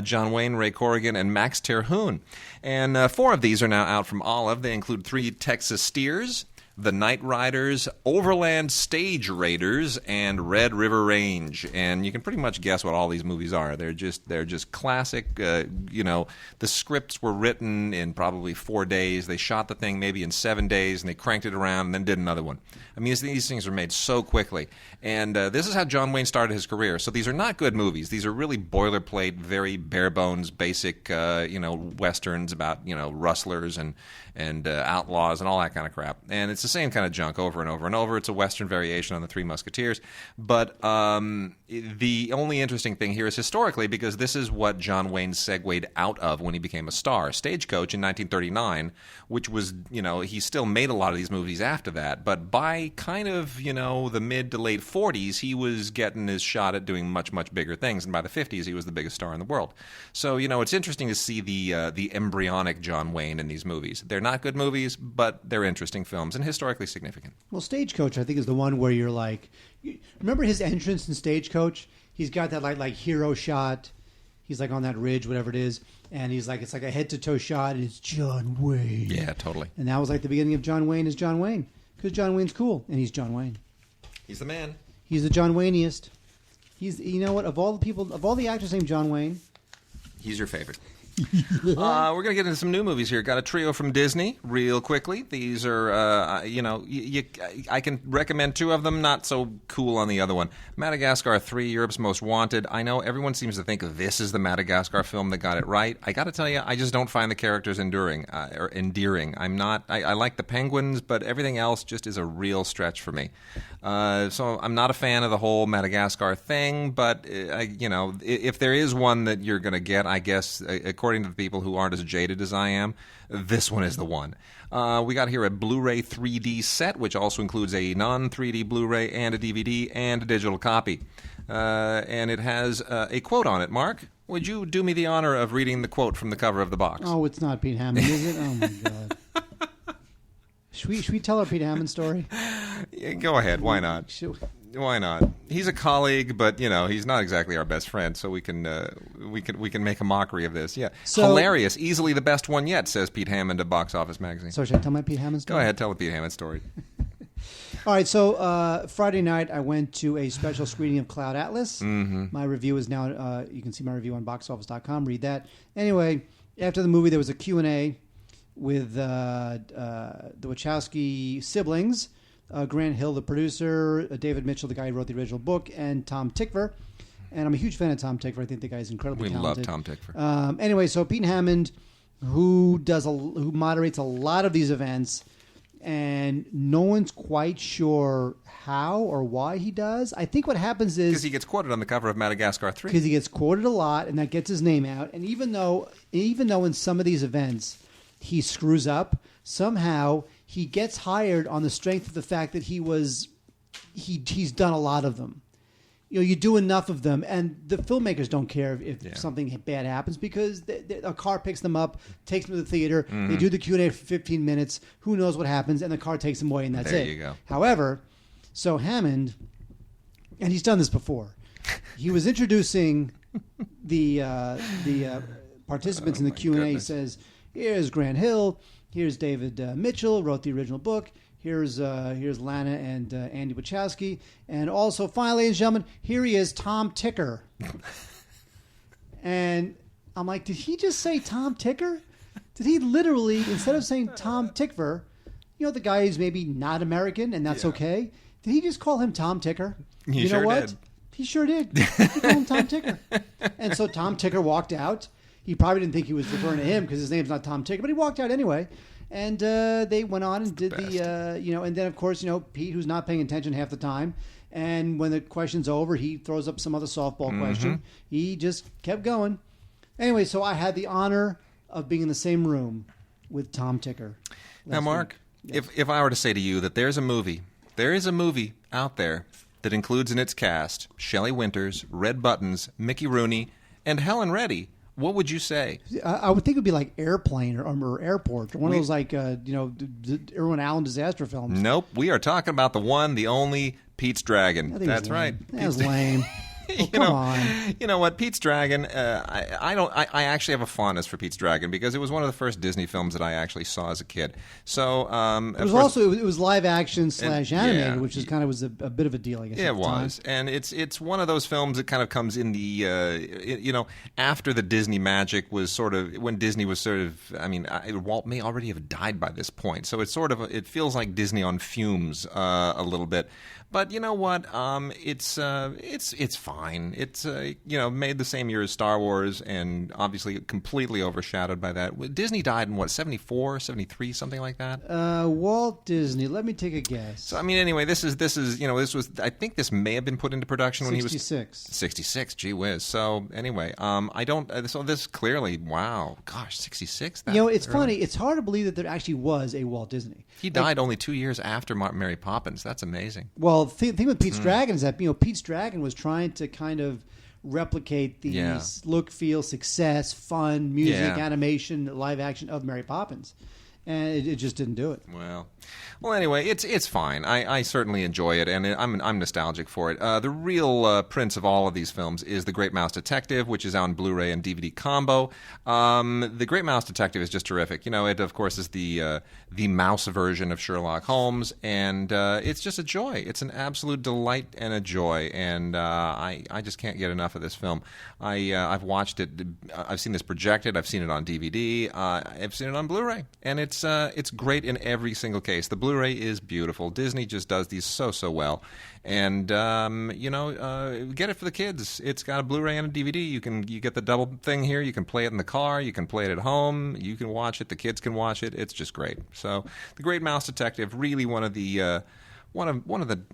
John Wayne, Ray Corrigan, and Max Terhune. And 4 of these are now out from Olive. They include 3 Texas Steers, The Night Riders, Overland Stage Raiders, and Red River Range. And you can pretty much guess what all these movies are. They're just classic. The scripts were written in probably 4 days. They shot the thing maybe in 7 days, and they cranked it around and then did another one. I mean, these things are made so quickly. And this is how John Wayne started his career. So these are not good movies. These are really boilerplate, very bare-bones, basic, westerns about, rustlers and outlaws and all that kind of crap. And it's the same kind of junk over and over and over. It's a Western variation on the 3 Musketeers. But the only interesting thing here is historically, because this is what John Wayne segued out of when he became a star. Stagecoach in 1939, which was, he still made a lot of these movies after that. But by kind of, the mid to late 40s, he was getting his shot at doing much, much bigger things. And by the 50s, he was the biggest star in the world. So, it's interesting to see the embryonic John Wayne in these movies. They're not good movies, but they're interesting films and historically significant. Well, Stagecoach, I think, is the one where you're like, remember his entrance in Stagecoach? He's got that like hero shot. He's like on that ridge, whatever it is, and he's like, it's like a head to toe shot, and it's John Wayne. Yeah, totally. And that was like the beginning of John Wayne as John Wayne, because John Wayne's cool, and he's John Wayne. He's the man. He's the John Wayniest. He's, what? Of all the actors named John Wayne, he's your favorite. We're going to get into some new movies here. Got a trio from Disney, real quickly. These are, I can recommend two of them, not so cool on the other one. Madagascar 3, Europe's Most Wanted. I know everyone seems to think this is the Madagascar film that got it right. I got to tell you, I just don't find the characters endearing. I like the penguins, but everything else just is a real stretch for me. So I'm not a fan of the whole Madagascar thing, but, if there is one that you're going to get, I guess, according to the people who aren't as jaded as I am, this one is the one. We got here a Blu-ray 3D set, which also includes a non-3D Blu-ray and a DVD and a digital copy. And it has a quote on it. Mark, would you do me the honor of reading the quote from the cover of the box? Oh, it's not Pete Hammond, is it? Oh, my God. Should we tell our Pete Hammond story? Yeah, go ahead. Why not? Why not? He's a colleague, but he's not exactly our best friend, so we can make a mockery of this. Yeah, hilarious, easily the best one yet, says Pete Hammond of Box Office Magazine. So should I tell my Pete Hammond story? Go ahead, tell the Pete Hammond story. All right, so Friday night I went to a special screening of Cloud Atlas. Mm-hmm. My review is now. You can see my review on boxoffice.com. Read that. Anyway, after the movie, there was a Q&A with the Wachowski siblings. Grant Hill, the producer, David Mitchell, the guy who wrote the original book, and Tom Tykwer. And I'm a huge fan of Tom Tykwer. I think the guy's incredibly talented. We love Tom Tykwer. Anyway, so Pete Hammond, who moderates a lot of these events, and no one's quite sure how or why he does. I think what happens is... Because he gets quoted on the cover of Madagascar 3. Because he gets quoted a lot, and that gets his name out. And even though in some of these events he screws up, somehow he gets hired on the strength of the fact that he's done a lot of them. You do enough of them, and the filmmakers don't care if something bad happens because a car picks them up, takes them to the theater. Mm-hmm. They do the Q&A for 15 minutes. Who knows what happens? And the car takes them away, and that's it. There you go. However, so Hammond, and he's done this before. He was introducing the participants in the Q&A. Goodness. He says, "Here's Grant Hill. Here's David Mitchell, wrote the original book. Here's Lana and Andy Wachowski. And also, finally, ladies and gentlemen, here he is, Tom Tykwer." And I'm like, did he just say Tom Tykwer? Did he literally, instead of saying Tom Tykwer, the guy who's maybe not American, and that's okay, did he just call him Tom Tykwer? You know what? Did. He sure did. He called him Tom Tykwer. And so Tom Tykwer walked out. He probably didn't think he was referring to him because his name's not Tom Tykwer, but he walked out anyway. And they went on and did and then, of course, Pete, who's not paying attention half the time. And when the question's over, he throws up some other softball question. He just kept going. Anyway, so I had the honor of being in the same room with Tom Tykwer. Now, Mark, if I were to say to you that there is a movie out there that includes in its cast Shelley Winters, Red Buttons, Mickey Rooney, and Helen Reddy, what would you say? I would think it would be like Airplane or Airport, or one of those Irwin Allen disaster films. Nope, we are talking about the one, the only Pete's Dragon. That's right. That was lame. Come on. You know what? Pete's Dragon, I actually have a fondness for Pete's Dragon because it was one of the first Disney films that I actually saw as a kid. So it was live action / animated, which is kind of a bit of a deal, I guess. Yeah, it was. And it's one of those films that kind of comes in the after the Disney magic was sort of when Disney was sort of, Walt may already have died by this point. So it's sort of it feels like Disney on fumes a little bit. But you know what? It's fine. It's made the same year as Star Wars, and obviously completely overshadowed by that. Disney died in 74, 73, something like that. Walt Disney. Let me take a guess. So anyway, this was. I think this may have been put into production when he was 66. Gee whiz. So anyway, I don't. So this clearly, wow, gosh, 66. It's funny. It's hard to believe that there actually was a Walt Disney. He died only 2 years after Mary Poppins. That's amazing. Well, the thing with Pete's Dragon is that Pete's Dragon was trying to kind of replicate the look, feel, success, fun, music, animation, live action of Mary Poppins. and it just didn't do it. Well, anyway, it's fine. I certainly enjoy it, and I'm nostalgic for it. The real prince of all of these films is The Great Mouse Detective, which is on Blu-ray and DVD combo. The Great Mouse Detective is just terrific. You know, it of course is the mouse version of Sherlock Holmes, and it's just a joy. It's an absolute delight and a joy, and I just can't get enough of this film. I've watched it. I've seen this projected. I've seen it on DVD. I've seen it on Blu-ray, and it's great in every single case. The Blu-ray is beautiful. Disney just does these so well, and get it for the kids. It's got a Blu-ray and a DVD. You get the double thing here. You can play it in the car. You can play it at home. You can watch it. The kids can watch it. It's just great. So, The Great Mouse Detective, really one of the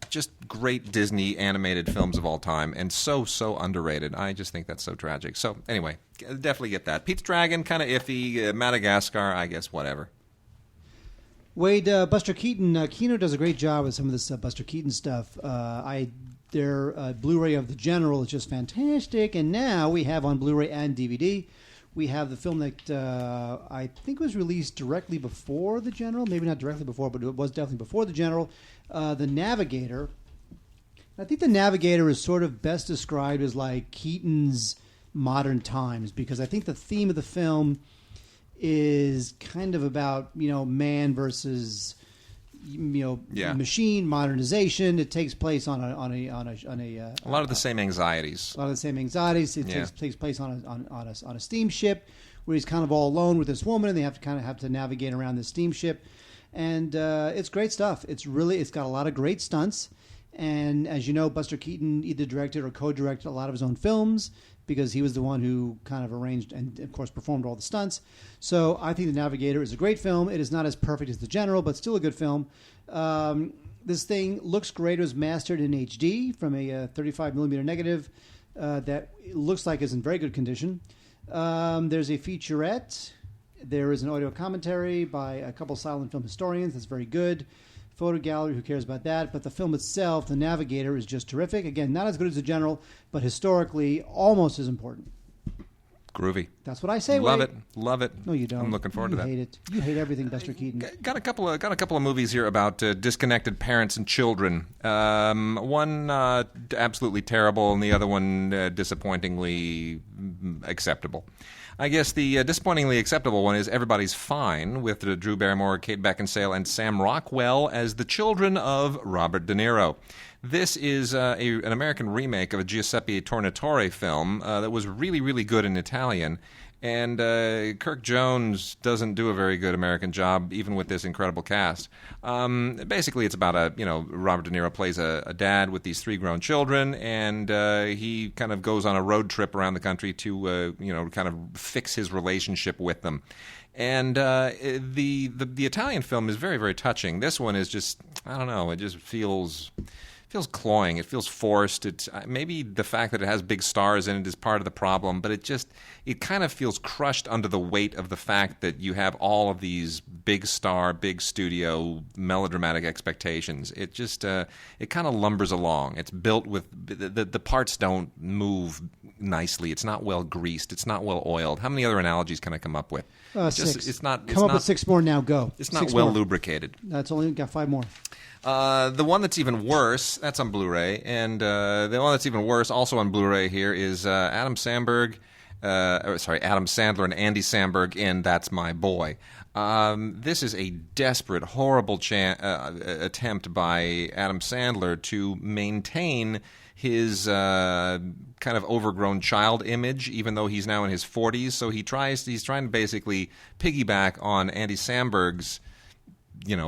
just great Disney animated films of all time, and so underrated. I just think that's so tragic. So anyway, definitely get that. Pete's Dragon, kind of iffy. Madagascar, I guess, whatever. Wade, Buster Keaton, Kino does a great job with some of this Buster Keaton stuff. Their Blu-ray of The General is just fantastic, and now we have on Blu-ray and DVD, we have the film that I think was released directly before The General, maybe not directly before, but it was definitely before The General, The Navigator. I think The Navigator is sort of best described as like Keaton's modern times, because I think the theme of the film is kind of about, man versus machine modernization. It takes place on a lot of the same anxieties. A lot of the same anxieties. It takes place on a steamship where he's kind of all alone with this woman, and they have to navigate around this steamship. And it's great stuff. It's got a lot of great stunts. And as you know, Buster Keaton either directed or co-directed a lot of his own films, because he was the one who kind of arranged and, of course, performed all the stunts. So I think The Navigator is a great film. It is not as perfect as The General, but still a good film. This thing looks great. It was mastered in HD from a 35mm negative that looks like is in very good condition. There's a featurette. There is an audio commentary by a couple silent film historians that's very good. Photo gallery, who cares about that? But the film itself, The Navigator, is just terrific. Again, not as good as The General, but historically almost as important. Groovy. That's what I say. Love Wade. it. Love it. No, you don't. I'm looking forward to that. You hate it. You hate everything, Buster Keaton. Got a couple of movies here about disconnected parents and children. One absolutely terrible, and the other one disappointingly acceptable. I guess the disappointingly acceptable one is Everybody's Fine, with Drew Barrymore, Kate Beckinsale, and Sam Rockwell as the children of Robert De Niro. This is an American remake of a Giuseppe Tornatore film that was really, really good in Italian. And Kirk Jones doesn't do a very good American job, even with this incredible cast. Basically, it's about Robert De Niro plays a dad with these 3 grown children, and he kind of goes on a road trip around the country to kind of fix his relationship with them. And the Italian film is very, very touching. This one is just, I don't know, it just feels cloying. It feels forced. It's maybe the fact that it has big stars in it is part of the problem, but it kind of feels crushed under the weight of the fact that you have all of these big star, big studio, melodramatic expectations. It just it kind of lumbers along. It's built with the parts don't move nicely. It's not well greased. It's not well oiled. How many other analogies can I come up with? 6. It's not. Come up with 6 more now. Go. It's not 6 well more. lubricated. That's only got 5 more. The one that's even worse, that's on Blu-ray, and the one that's even worse, also on Blu-ray here, is Adam Sandler and Andy Samberg in That's My Boy. This is a desperate, horrible attempt by Adam Sandler to maintain his kind of overgrown child image, even though he's now in his 40s. So he's trying to basically piggyback on Andy Samberg's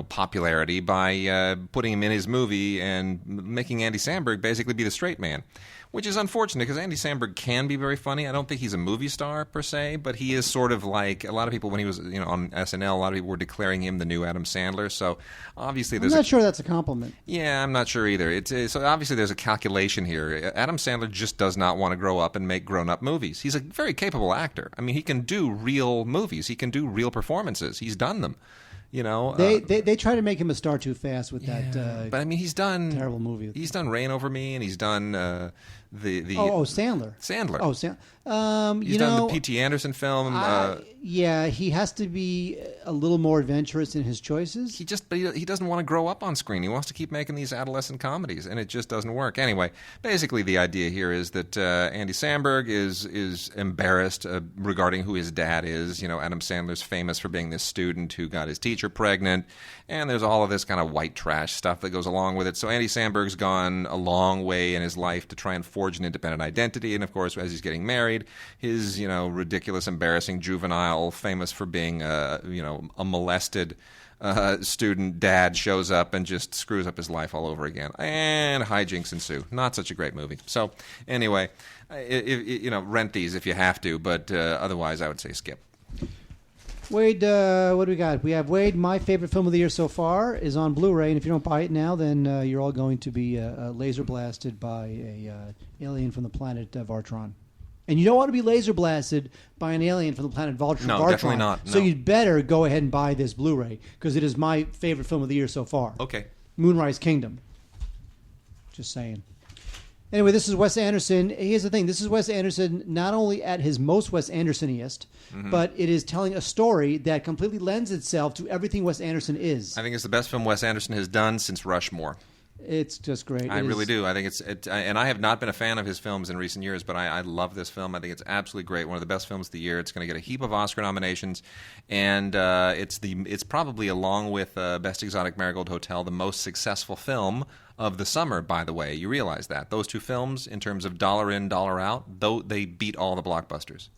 popularity by putting him in his movie and making Andy Samberg basically be the straight man, which is unfortunate because Andy Samberg can be very funny. I don't think he's a movie star per se, but he is sort of like a lot of people when he was on SNL. A lot of people were declaring him the new Adam Sandler. So obviously, I'm not sure that's a compliment. Yeah, I'm not sure either. So obviously there's a calculation here. Adam Sandler just does not want to grow up and make grown-up movies. He's a very capable actor. I mean, he can do real movies. He can do real performances. He's done them. They try to make him a star too fast with that. But I mean, he's done terrible movie. He's done Reign Over Me, and he's done Sandler. Sandler. Oh, He's you done know, the P.T. Anderson film. yeah, he has to be a little more adventurous in his choices. He doesn't want to grow up on screen. He wants to keep making these adolescent comedies, and it just doesn't work. Anyway, basically the idea here is that Andy Samberg is embarrassed regarding who his dad is. You know, Adam Sandler's famous for being this student who got his teacher pregnant, and there's all of this kind of white trash stuff that goes along with it. So Andy Samberg's gone a long way in his life to try and forge an independent identity, and of course, as he's getting married, his ridiculous, embarrassing juvenile, famous for being a molested student dad shows up and just screws up his life all over again, and hijinks ensue. Not such a great movie. So anyway, rent these if you have to, but otherwise I would say skip. Wade, what do we got? We have Wade. My favorite film of the year so far is on Blu-ray, and if you don't buy it now, then you're all going to be laser blasted by a alien from the planet Vartron. And you don't want to be laser blasted by an alien from the planet Vartron. No, definitely not. No. So you'd better go ahead and buy this Blu-ray, because it is my favorite film of the year so far. Okay. Moonrise Kingdom. Just saying. Anyway, this is Wes Anderson. Here's the thing. This is Wes Anderson not only at his most Wes Andersoniest, but it is telling a story that completely lends itself to everything Wes Anderson is. I think it's the best film Wes Anderson has done since Rushmore. It's just great. I really do. I think and I have not been a fan of his films in recent years, but I love this film. I think it's absolutely great. One of the best films of the year. It's going to get a heap of Oscar nominations, and it's probably, along with Best Exotic Marigold Hotel, the most successful film of the summer. By the way, you realize that those two films, in terms of dollar in, dollar out, though they beat all the blockbusters.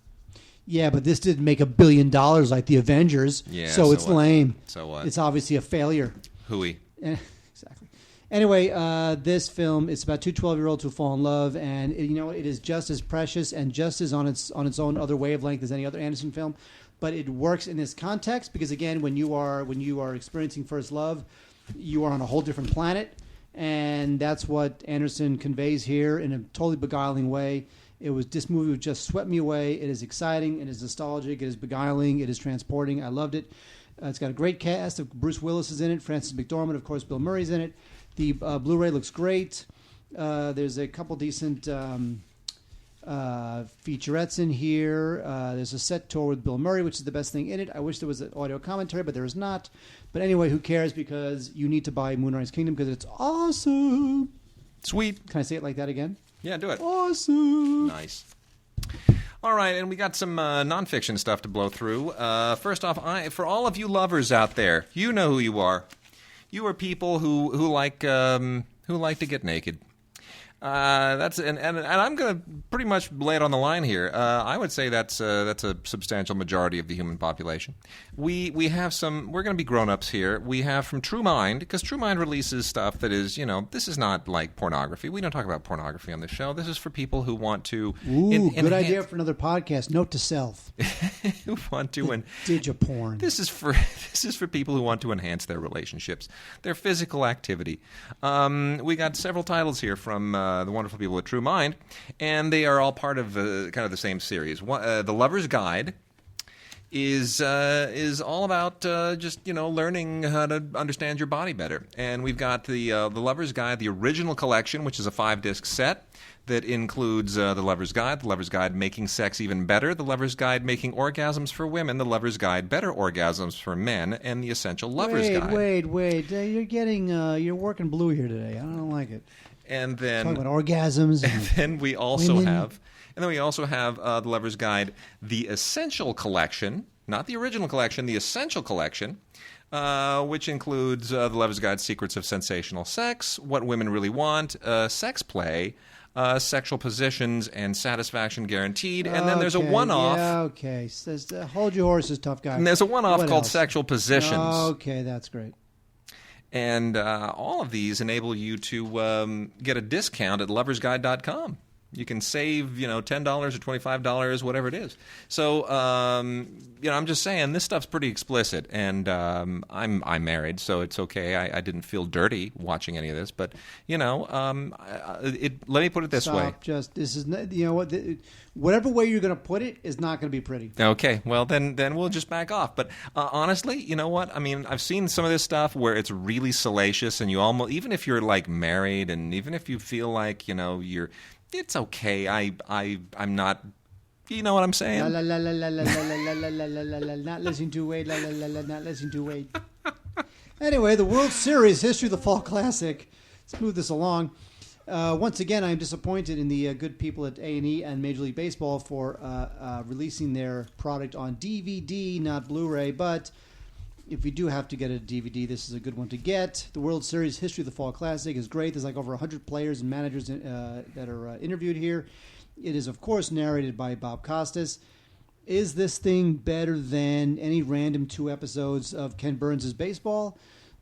Yeah, but this didn't make $1 billion like the Avengers, so it's lame. So what? It's obviously a failure. Hooey. Exactly. Anyway, this film, it's about two 12-year-olds who fall in love, and it is just as precious and just as on its own other wavelength as any other Anderson film, but it works in this context because, again, when you are experiencing first love, you are on a whole different planet, and that's what Anderson conveys here in a totally beguiling way. This movie just swept me away. It is exciting. It is nostalgic. It is beguiling. It is transporting. I loved it. It's got a great cast. Bruce Willis is in it. Frances McDormand, of course. Bill Murray's in it. The Blu-ray looks great. There's a couple decent featurettes in here. There's a set tour with Bill Murray, which is the best thing in it. I wish there was an audio commentary, but there is not. But anyway, who cares? Because you need to buy Moonrise Kingdom because it's awesome. Sweet. Can I say it like that again? Yeah, do it. Awesome. Nice. All right, and we got some nonfiction stuff to blow through. First off, for all of you lovers out there, you know who you are. You are people who like to get naked. And I'm going to pretty much lay it on the line here. I would say that's a substantial majority of the human population. We have some. We're going to be grown-ups here. We have from True Mind, because True Mind releases stuff that is, this is not like pornography. We don't talk about pornography on this show. This is for people who want to. Good idea for another podcast. Note to self. Who want to Digiporn. This is for people who want to enhance their relationships, their physical activity. We got several titles here from the wonderful people at True Mind, and they are all part of kind of the same series. The Lover's Guide is all about just learning how to understand your body better. And we've got the Lover's Guide, the original collection, which is a 5-disc set that includes the Lover's Guide Making Sex Even Better, the Lover's Guide Making Orgasms for Women, the Lover's Guide Better Orgasms for Men, and the Essential Lover's Guide. Wait! You're working blue here today. I don't like it. And then talking about orgasms. And then we also women. have the Lover's Guide, the Essential Collection, not the original collection, the Essential Collection, which includes the Lover's Guide Secrets of Sensational Sex, What Women Really Want, Sex Play, Sexual Positions, and Satisfaction Guaranteed. And then there's a one-off. Yeah, okay. Says, hold your horses, tough guy. And there's a one-off What called else? Sexual Positions. Okay, that's great. And all of these enable you to get a discount at loversguide.com. You can save, $10 or $25, whatever it is. So, I'm just saying this stuff's pretty explicit, and I'm married, so it's okay. I didn't feel dirty watching any of this, but let me put it this way. This is what. Whatever way you're going to put it is not going to be pretty. Okay, well then we'll just back off. But honestly, you know what? I mean, I've seen some of this stuff where it's really salacious, and you almost, even if you're like married, and even if you feel like you're It's okay. I'm not. You know what I'm saying? La la la la la la la la la la la la. Not listening to Wade. La la la la. Not listening to Wade. Anyway, the World Series History of the Fall Classic. Let's move this along. Once again, I'm disappointed in the good people at A&E and Major League Baseball for releasing their product on DVD, not Blu-ray. But if you do have to get a DVD, this is a good one to get. The World Series History of the Fall Classic is great. There's like over 100 players and managers that are interviewed here. It is, of course, narrated by Bob Costas. Is this thing better than any random 2 episodes of Ken Burns' Baseball?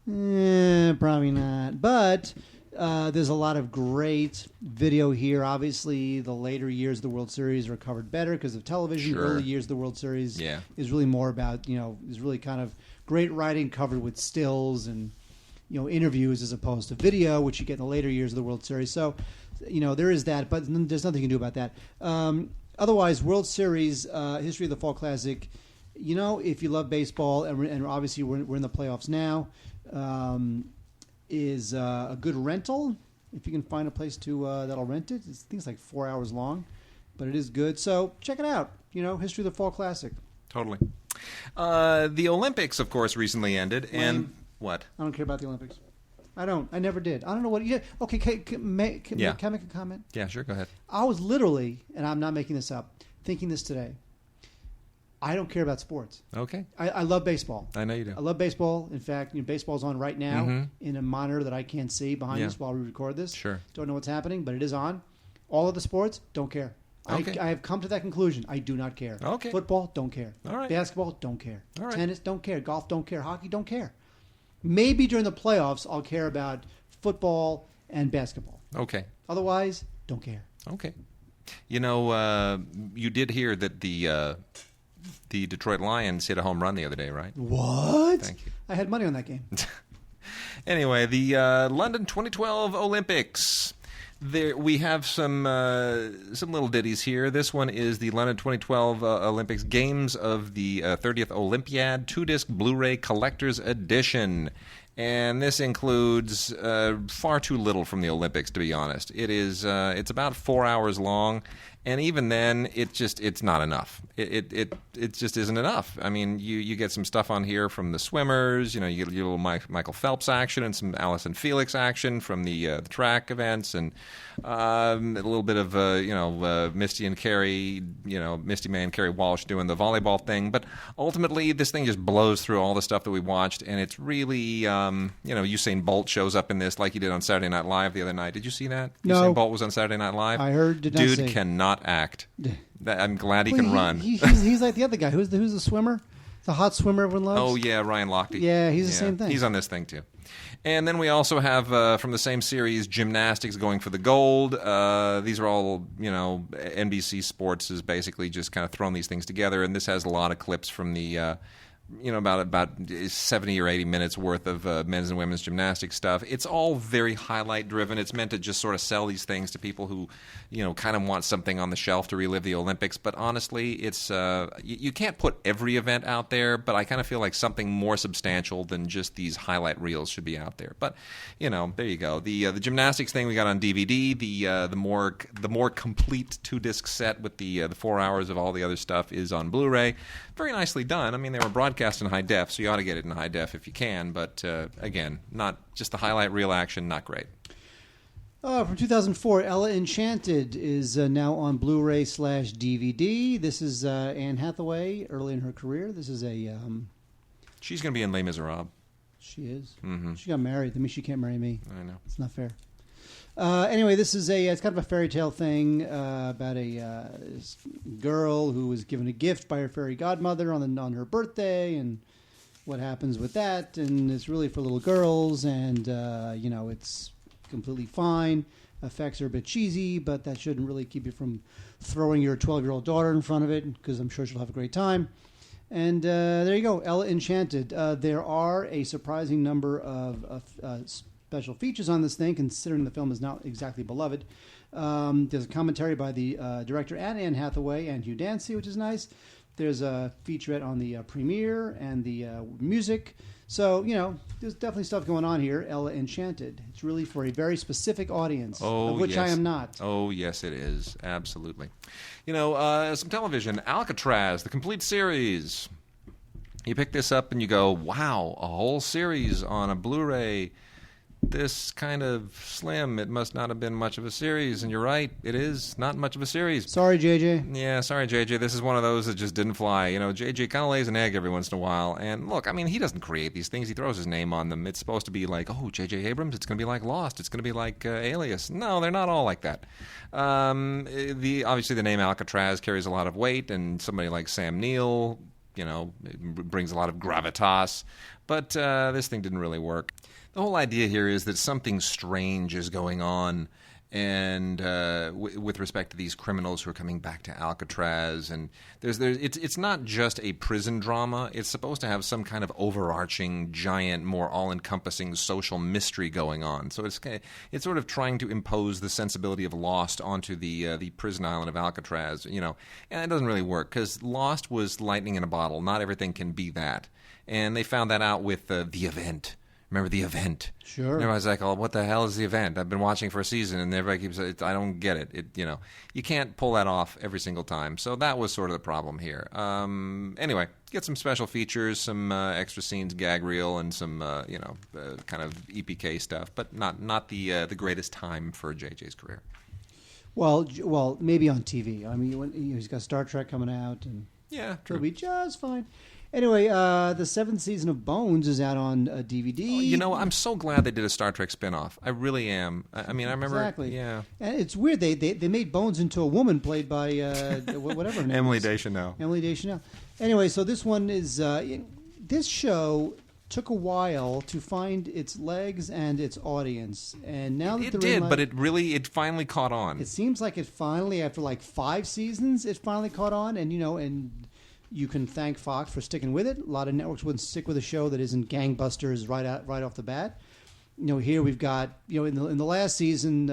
Probably not. But there's a lot of great video here. Obviously, the later years of the World Series are covered better because of television. Sure. The early years of the World Series is really more about, is really kind of great writing covered with stills and, interviews as opposed to video, which you get in the later years of the World Series. So, there is that, but there's nothing you can do about that. Otherwise, World Series, History of the Fall Classic, if you love baseball, and obviously we're in the playoffs now, is a good rental. If you can find a place that'll rent it. I think it's like 4 hours long, but it is good. So check it out. History of the Fall Classic. Totally. The Olympics, of course, recently ended. And what? I don't care about the Olympics. I don't. I never did. I don't know what you did. Okay, can I make a comment? Yeah, sure. Go ahead. I was literally, and I'm not making this up, thinking this today. I don't care about sports. Okay. I love baseball. I know you do. I love baseball. In fact, baseball's on right now in a monitor that I can't see behind us while we record this. Sure. Don't know what's happening, but it is on. All of the sports, don't care. Okay. I have come to that conclusion. I do not care. Okay. Football, don't care. All right. Basketball, don't care. All right. Tennis, don't care. Golf, don't care. Hockey, don't care. Maybe during the playoffs, I'll care about football and basketball. Okay. Otherwise, don't care. Okay. You did hear that the Detroit Lions hit a home run the other day, right? What? Thank you. I had money on that game. Anyway, the London 2012 Olympics. There we have some little ditties here. This one is the London 2012 Olympics Games of the 30th Olympiad 2-disc Blu-ray Collector's Edition. And this includes far too little from the Olympics, to be honest. It's about 4 hours long, and even then, it's not enough. It just isn't enough. I mean, you get some stuff on here from the swimmers. You get your little Michael Phelps action and some Allison Felix action from the track events, and a little bit of Misty and Carrie, Misty May and Carrie Walsh doing the volleyball thing. But ultimately, this thing just blows through all the stuff that we watched, and it's really, Usain Bolt shows up in this like he did on Saturday Night Live the other night. Did you see that? No. Usain Bolt was on Saturday Night Live. I heard. Did not see. Dude cannot act. I'm glad he Well, can run. He's like the other guy. Who's the swimmer? The hot swimmer everyone loves? Oh, yeah, Ryan Lochte. Yeah, he's the same thing. He's on this thing, too. And then we also have, from the same series, gymnastics going for the gold. These are all, NBC Sports is basically just kind of thrown these things together. And this has a lot of clips from the... about 70 or 80 minutes worth of men's and women's gymnastics stuff. It's all very highlight driven. It's meant to just sort of sell these things to people who, kind of want something on the shelf to relive the Olympics. But honestly, it's you can't put every event out there, but I kind of feel like something more substantial than just these highlight reels should be out there. But, there you go. The gymnastics thing we got on DVD, the more complete 2-disc set with the 4 hours of all the other stuff is on Blu-ray. Very nicely done. I mean, they were broadcast in high def, so you ought to get it in high def if you can. But again, not just the highlight reel action, not great. From 2004, Ella Enchanted is now on Blu-ray/DVD. This is Anne Hathaway early in her career. This is a... She's going to be in Les Miserables. She is. Mm-hmm. She got married. That means she can't marry me. I know. It's not fair. Anyway, this is it's kind of a fairy tale thing about a girl who was given a gift by her fairy godmother on her birthday, and what happens with that. And it's really for little girls, and it's completely fine. Effects are a bit cheesy, but that shouldn't really keep you from throwing your 12-year-old daughter in front of it, because I'm sure she'll have a great time. And there you go, Ella Enchanted. There are a surprising number of special features on this thing, considering the film is not exactly beloved. There's a commentary by the director and Anne Hathaway and Hugh Dancy, which is nice. There's a featurette on the premiere and the music. So, there's definitely stuff going on here. Ella Enchanted. It's really for a very specific audience, of which I am not. Oh, yes, it is. Absolutely. Some television. Alcatraz, the complete series. You pick this up and you go, wow, a whole series on a Blu-ray. This kind of slim. It must not have been much of a series. And you're right, it is not much of a series. Sorry, JJ. Yeah, sorry, JJ. This is one of those that just didn't fly. JJ kind of lays an egg every once in a while. And look, he doesn't create these things. He throws his name on them. It's supposed to be like, oh, JJ Abrams, it's going to be like Lost. It's going to be like Alias. No, they're not all like that. Obviously, the name Alcatraz carries a lot of weight, and somebody like Sam Neill, it brings a lot of gravitas. But this thing didn't really work. The whole idea here is that something strange is going on, and with respect to these criminals who are coming back to Alcatraz, and it's not just a prison drama. It's supposed to have some kind of overarching, giant, more all-encompassing social mystery going on. So it's sort of trying to impose the sensibility of Lost onto the prison island of Alcatraz, and it doesn't really work because Lost was lightning in a bottle. Not everything can be that, and they found that out with The Event. Remember The Event? Sure. Everybody's like, "Oh, what the hell is The Event?" I've been watching for a season, and everybody keeps saying, "I don't get it." You can't pull that off every single time. So that was sort of the problem here. Anyway, get some special features, some extra scenes, gag reel, and some kind of EPK stuff, but not the greatest time for JJ's career. Well, maybe on TV. He's got Star Trek coming out, and yeah, true. It'll be just fine. Anyway, the seventh season of Bones is out on DVD. I'm so glad they did a Star Trek spinoff. I really am. I remember. Exactly. Yeah. And it's weird. They made Bones into a woman played by whatever her name Emily is. Deschanel. Emily Deschanel. Anyway, so this one is this show took a while to find its legs and its audience, and now that but it finally caught on. It seems like it finally, after like 5 seasons, it finally caught on, and you can thank Fox for sticking with it. A lot of networks wouldn't stick with a show that isn't gangbusters right off the bat. Here we've got in the last season,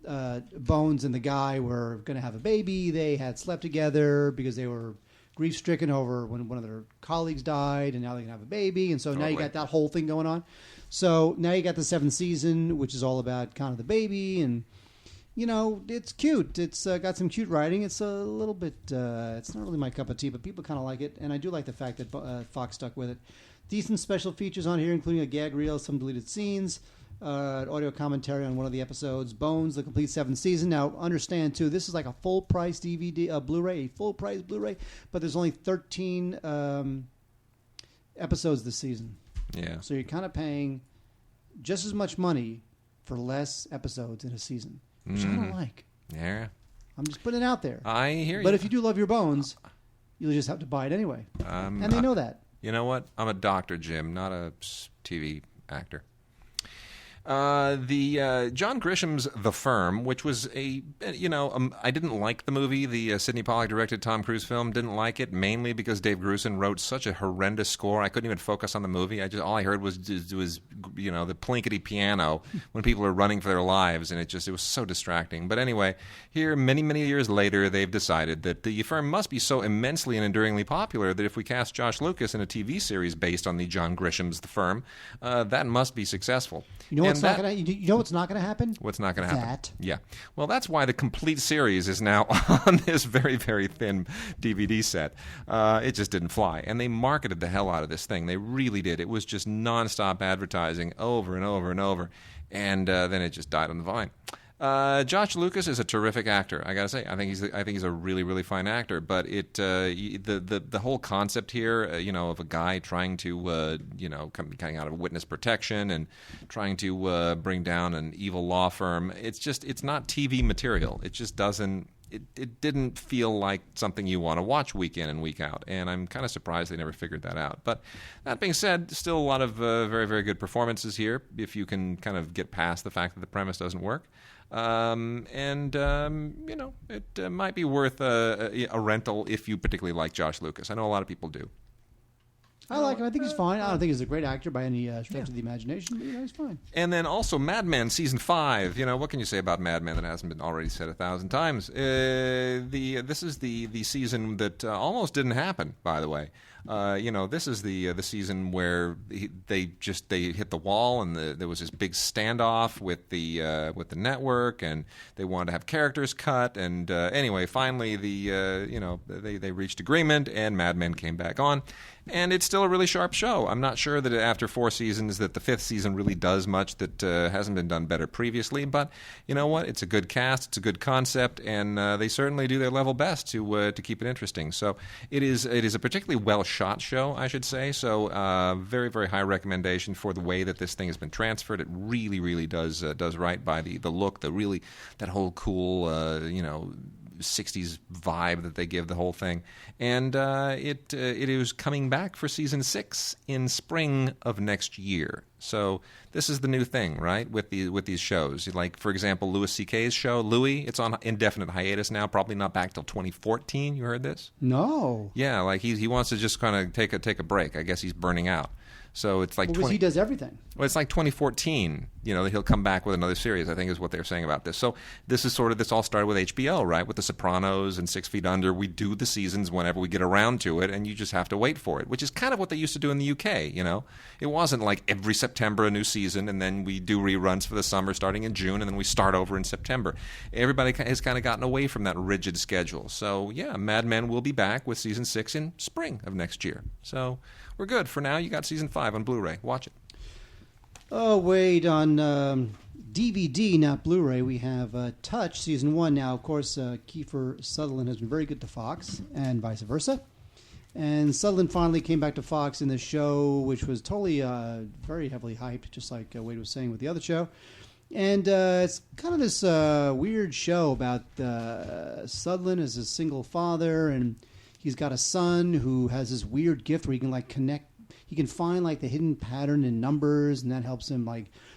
Bones and the guy were going to have a baby. They had slept together because they were grief stricken over when one of their colleagues died, and now they can have a baby. And so now you got that whole thing going on. So now you got the 7th season, which is all about kind of the baby and. It's cute. It's got some cute writing. It's a little bit, it's not really my cup of tea, but people kind of like it. And I do like the fact that Fox stuck with it. Decent special features on here, including a gag reel, some deleted scenes, audio commentary on one of the episodes, Bones, the complete 7th season. Now, understand, too, this is like a full-price DVD, Blu-ray, a full-price Blu-ray, but there's only 13 episodes this season. Yeah. So you're kind of paying just as much money for less episodes in a season. Which I don't like. Yeah. I'm just putting it out there. I hear you. But if you do love your Bones, you'll just have to buy it anyway. And they know that. You know what? I'm a doctor, Jim, not a TV actor. The John Grisham's The Firm, which was I didn't like the movie. The Sidney Pollack directed Tom Cruise film. Didn't like it mainly because Dave Grusin wrote such a horrendous score. I couldn't even focus on the movie. All I heard was the plinkety piano when people are running for their lives, and it was so distracting. But anyway, here many years later, they've decided that The Firm must be so immensely and enduringly popular that if we cast Josh Lucas in a TV series based on the John Grisham's The Firm, that must be successful. What's not going to happen? What's not going to happen? That. Yeah. Well, that's why the complete series is now on this very, very thin DVD set. It just didn't fly. And they marketed the hell out of this thing. They really did. It was just nonstop advertising over and over and over. And then it just died on the vine. Josh Lucas is a terrific actor. I gotta say, I think he's a really, really fine actor. But the whole concept here, of a guy trying to coming out of witness protection and trying to bring down an evil law firm. It's not TV material. It just doesn't. It didn't feel like something you want to watch week in and week out, and I'm kind of surprised they never figured that out. But that being said, still a lot of very, very good performances here, if you can kind of get past the fact that the premise doesn't work. It might be worth a rental if you particularly like Josh Lucas. I know a lot of people do. I like him. I think he's fine. I don't think he's a great actor by any stretch of the imagination, but he's fine. And then also Mad Men season 5. What can you say about Mad Men that hasn't been already said 1,000 times? This is the season that almost didn't happen. By the way, this is the season where they hit the wall, and there was this big standoff with the network, and they wanted to have characters cut. And anyway, finally they reached agreement, and Mad Men came back on. And it's still a really sharp show. I'm not sure that after 4 seasons that the 5th season really does much that hasn't been done better previously. But you know what? It's a good cast. It's a good concept. And they certainly do their level best to keep it interesting. So it is a particularly well-shot show, I should say. So very, very high recommendation for the way that this thing has been transferred. It really, really does right by the look, that whole cool, 60s vibe that they give the whole thing. And it is coming back for season 6 in spring of next year. So this is the new thing, right, with these shows. Like, for example, Louis C.K.'s show, Louis, it's on indefinite hiatus now, probably not back till 2014. You heard this? No. Yeah, like he wants to just kind of take a break. I guess he's burning out. So it's like he does everything. Well, it's like 2014. He'll come back with another series, I think is what they're saying about this. So this all started with HBO, right? With The Sopranos and 6 Feet Under. We do the seasons whenever we get around to it, and you just have to wait for it, which is kind of what they used to do in the UK, It wasn't like every September a new season, and then we do reruns for the summer starting in June, and then we start over in September. Everybody has kind of gotten away from that rigid schedule. So, yeah, Mad Men will be back with season 6 in spring of next year. So we're good. For now, you got season 5 on Blu-ray. Watch it. Oh, wait, on DVD, not Blu-ray, we have Touch, Season 1. Now, of course, Kiefer Sutherland has been very good to Fox, and vice versa. And Sutherland finally came back to Fox in this show, which was totally very heavily hyped, just like Wade was saying with the other show. And it's kind of this weird show about Sutherland as a single father, and he's got a son who has this weird gift where he can connect. He can find the hidden pattern in numbers, and that helps him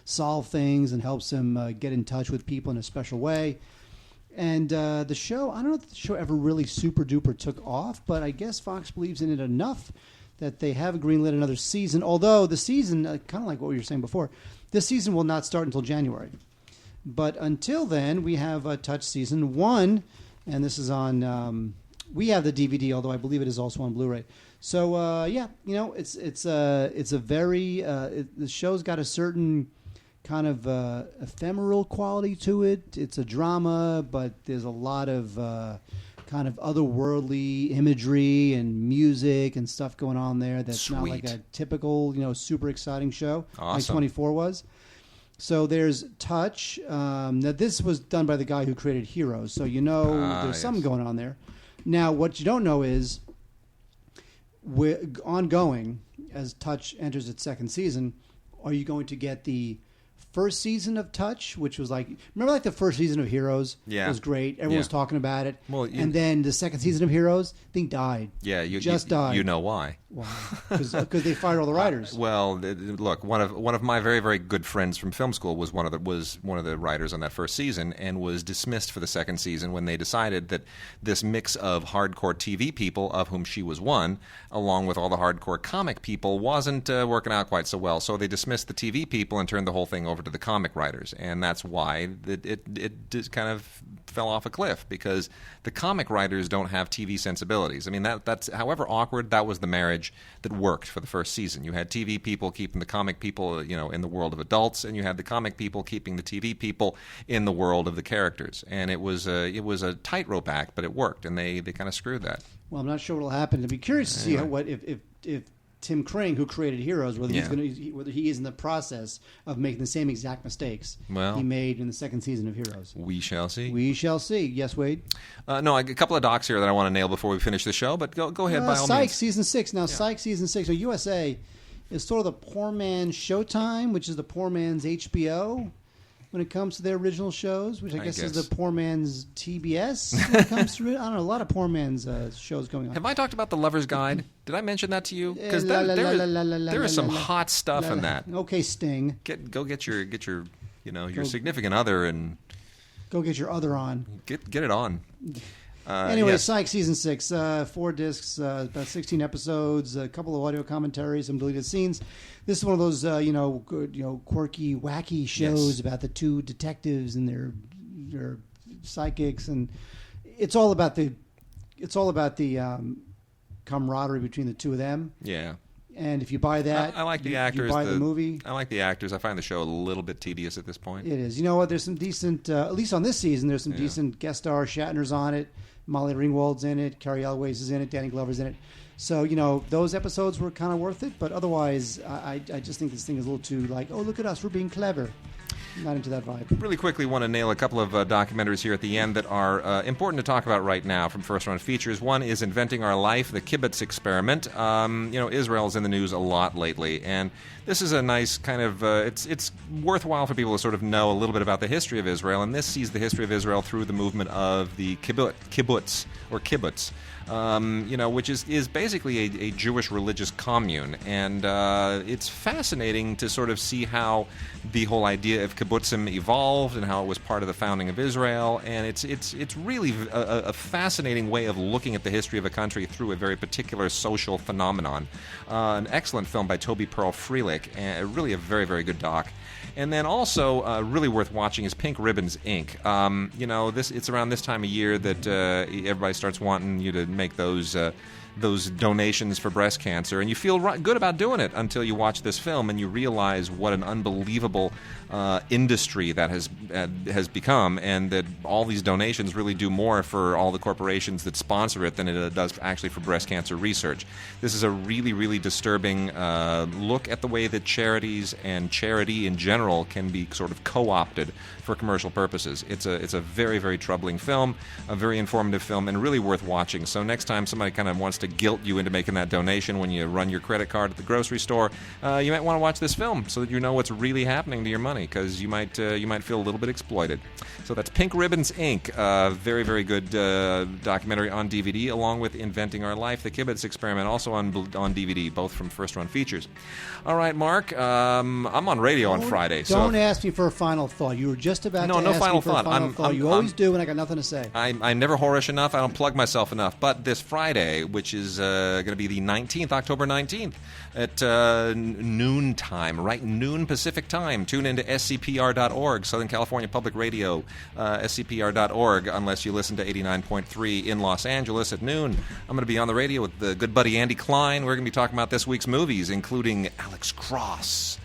solve things and helps him get in touch with people in a special way. And the show, I don't know if the show ever really super duper took off, but I guess Fox believes in it enough that they have greenlit another season. Although the season, kind of like what we were saying before, this season will not start until January. But until then, we have Touch Season 1, and this is on. We have the DVD, although I believe it is also on Blu-ray. So it's a very the show's got a certain kind of ephemeral quality to it. It's a drama, but there's a lot of kind of otherworldly imagery and music and stuff going on there. That's Sweet. Not like a typical super exciting show like Awesome. 24 was. So there's Touch. Now this was done by the guy who created Heroes, so there's something going on there. Now, what you don't know is, ongoing, as Touch enters its 2nd season, are you going to get the first season of Touch, which was remember the first season of Heroes? Yeah. It was great. Everyone was Yeah. talking about it. Well, and then the 2nd season of Heroes, thing died. Yeah, you died. You know why? Why? Because they fired all the writers. Look, one of my very, very good friends from film school was one of the writers on that first season, and was dismissed for the 2nd season when they decided that this mix of hardcore TV people, of whom she was one, along with all the hardcore comic people, wasn't working out quite so well. So they dismissed the TV people and turned the whole thing over to the comic writers, and that's why it just kind of fell off a cliff, because the comic writers don't have TV sensibilities. I mean, that's however awkward, that was the marriage that worked for the first season. You had TV people keeping the comic people, in the world of adults, and you had the comic people keeping the TV people in the world of the characters. And it was a tightrope act, but it worked, and they kind of screwed that. Well, I'm not sure what'll happen. I'd be curious to see if Tim Crane, who created Heroes, whether he is in the process of making the same exact mistakes he made in the 2nd season of Heroes. We shall see. We shall see. Yes, Wade? No, a couple of docs here that I want to nail before we finish the show, but go ahead by all Psych means. Season 6. Now, Psych Season 6, so USA is sort of the poor man's Showtime, which is the poor man's HBO when it comes to their original shows, which I guess is the poor man's TBS when it comes to it. I don't know, a lot of poor man's shows going on. Have I talked about The Lover's Guide? Did I mention that to you? Because there is some hot stuff in that. Okay, Sting. Go get your your significant other and go get your other on. Get it on. Anyway, yes. Psych Season 6, 4 discs, about 16 episodes, a couple of audio commentaries, some deleted scenes. This is one of those, good, quirky, wacky shows about the two detectives and their psychics, and it's all about the camaraderie between the two of them. Yeah. And if you buy that, I like the actors. You buy the movie. I like the actors. I find the show a little bit tedious at this point. It is. You know what? There's some decent, at least on this season, there's some decent guest stars. Shatner's on it. Molly Ringwald's in it. Carrie Elways is in it. Danny Glover's in it. So, those episodes were kind of worth it. But otherwise, I just think this thing is a little too like, oh, look at us. We're being clever. Not into that vibe. Really quickly want to nail a couple of documentaries here at the end that are important to talk about right now from First Run Features. One is Inventing Our Life, the Kibbutz Experiment. Israel's in the news a lot lately, and this is a nice kind of, it's worthwhile for people to sort of know a little bit about the history of Israel, and this sees the history of Israel through the movement of the kibbutz, which is basically a Jewish religious commune, and it's fascinating to sort of see how the whole idea of kibbutzim evolved and how it was part of the founding of Israel, and it's really a fascinating way of looking at the history of a country through a very particular social phenomenon. An excellent film by Toby Pearl Frelich, and really a very, very good doc. And then also really worth watching is Pink Ribbons, Inc. It's around this time of year that everybody starts wanting you to make those donations for breast cancer, and you feel good about doing it until you watch this film and you realize what an unbelievable industry that has become, and that all these donations really do more for all the corporations that sponsor it than it does actually for breast cancer research. This is a really, really disturbing look at the way that charities and charity in general can be sort of co-opted for commercial purposes. It's a very, very troubling film, a very informative film, and really worth watching. So next time somebody kind of wants to guilt you into making that donation when you run your credit card at the grocery store, you might want to watch this film so that you know what's really happening to your money, because you might feel a little bit exploited. So that's Pink Ribbons, Inc., very, very good documentary on DVD, along with Inventing Our Life, the Kibbutz Experiment, also on DVD, both from First Run Features. All right, Mark, I'm on radio on Friday. Don't ask me for a final thought. You were just about to ask me for a final thought. You always do, and I got nothing to say. I'm never whorish enough. I don't plug myself enough. But this Friday, which is going to be the 19th, October 19th, at noon time, right? Noon Pacific time. Tune into scpr.org, Southern California Public Radio, scpr.org, unless you listen to 89.3 in Los Angeles at noon. I'm going to be on the radio with the good buddy Andy Klein. We're going to be talking about this week's movies, including Alex Cross,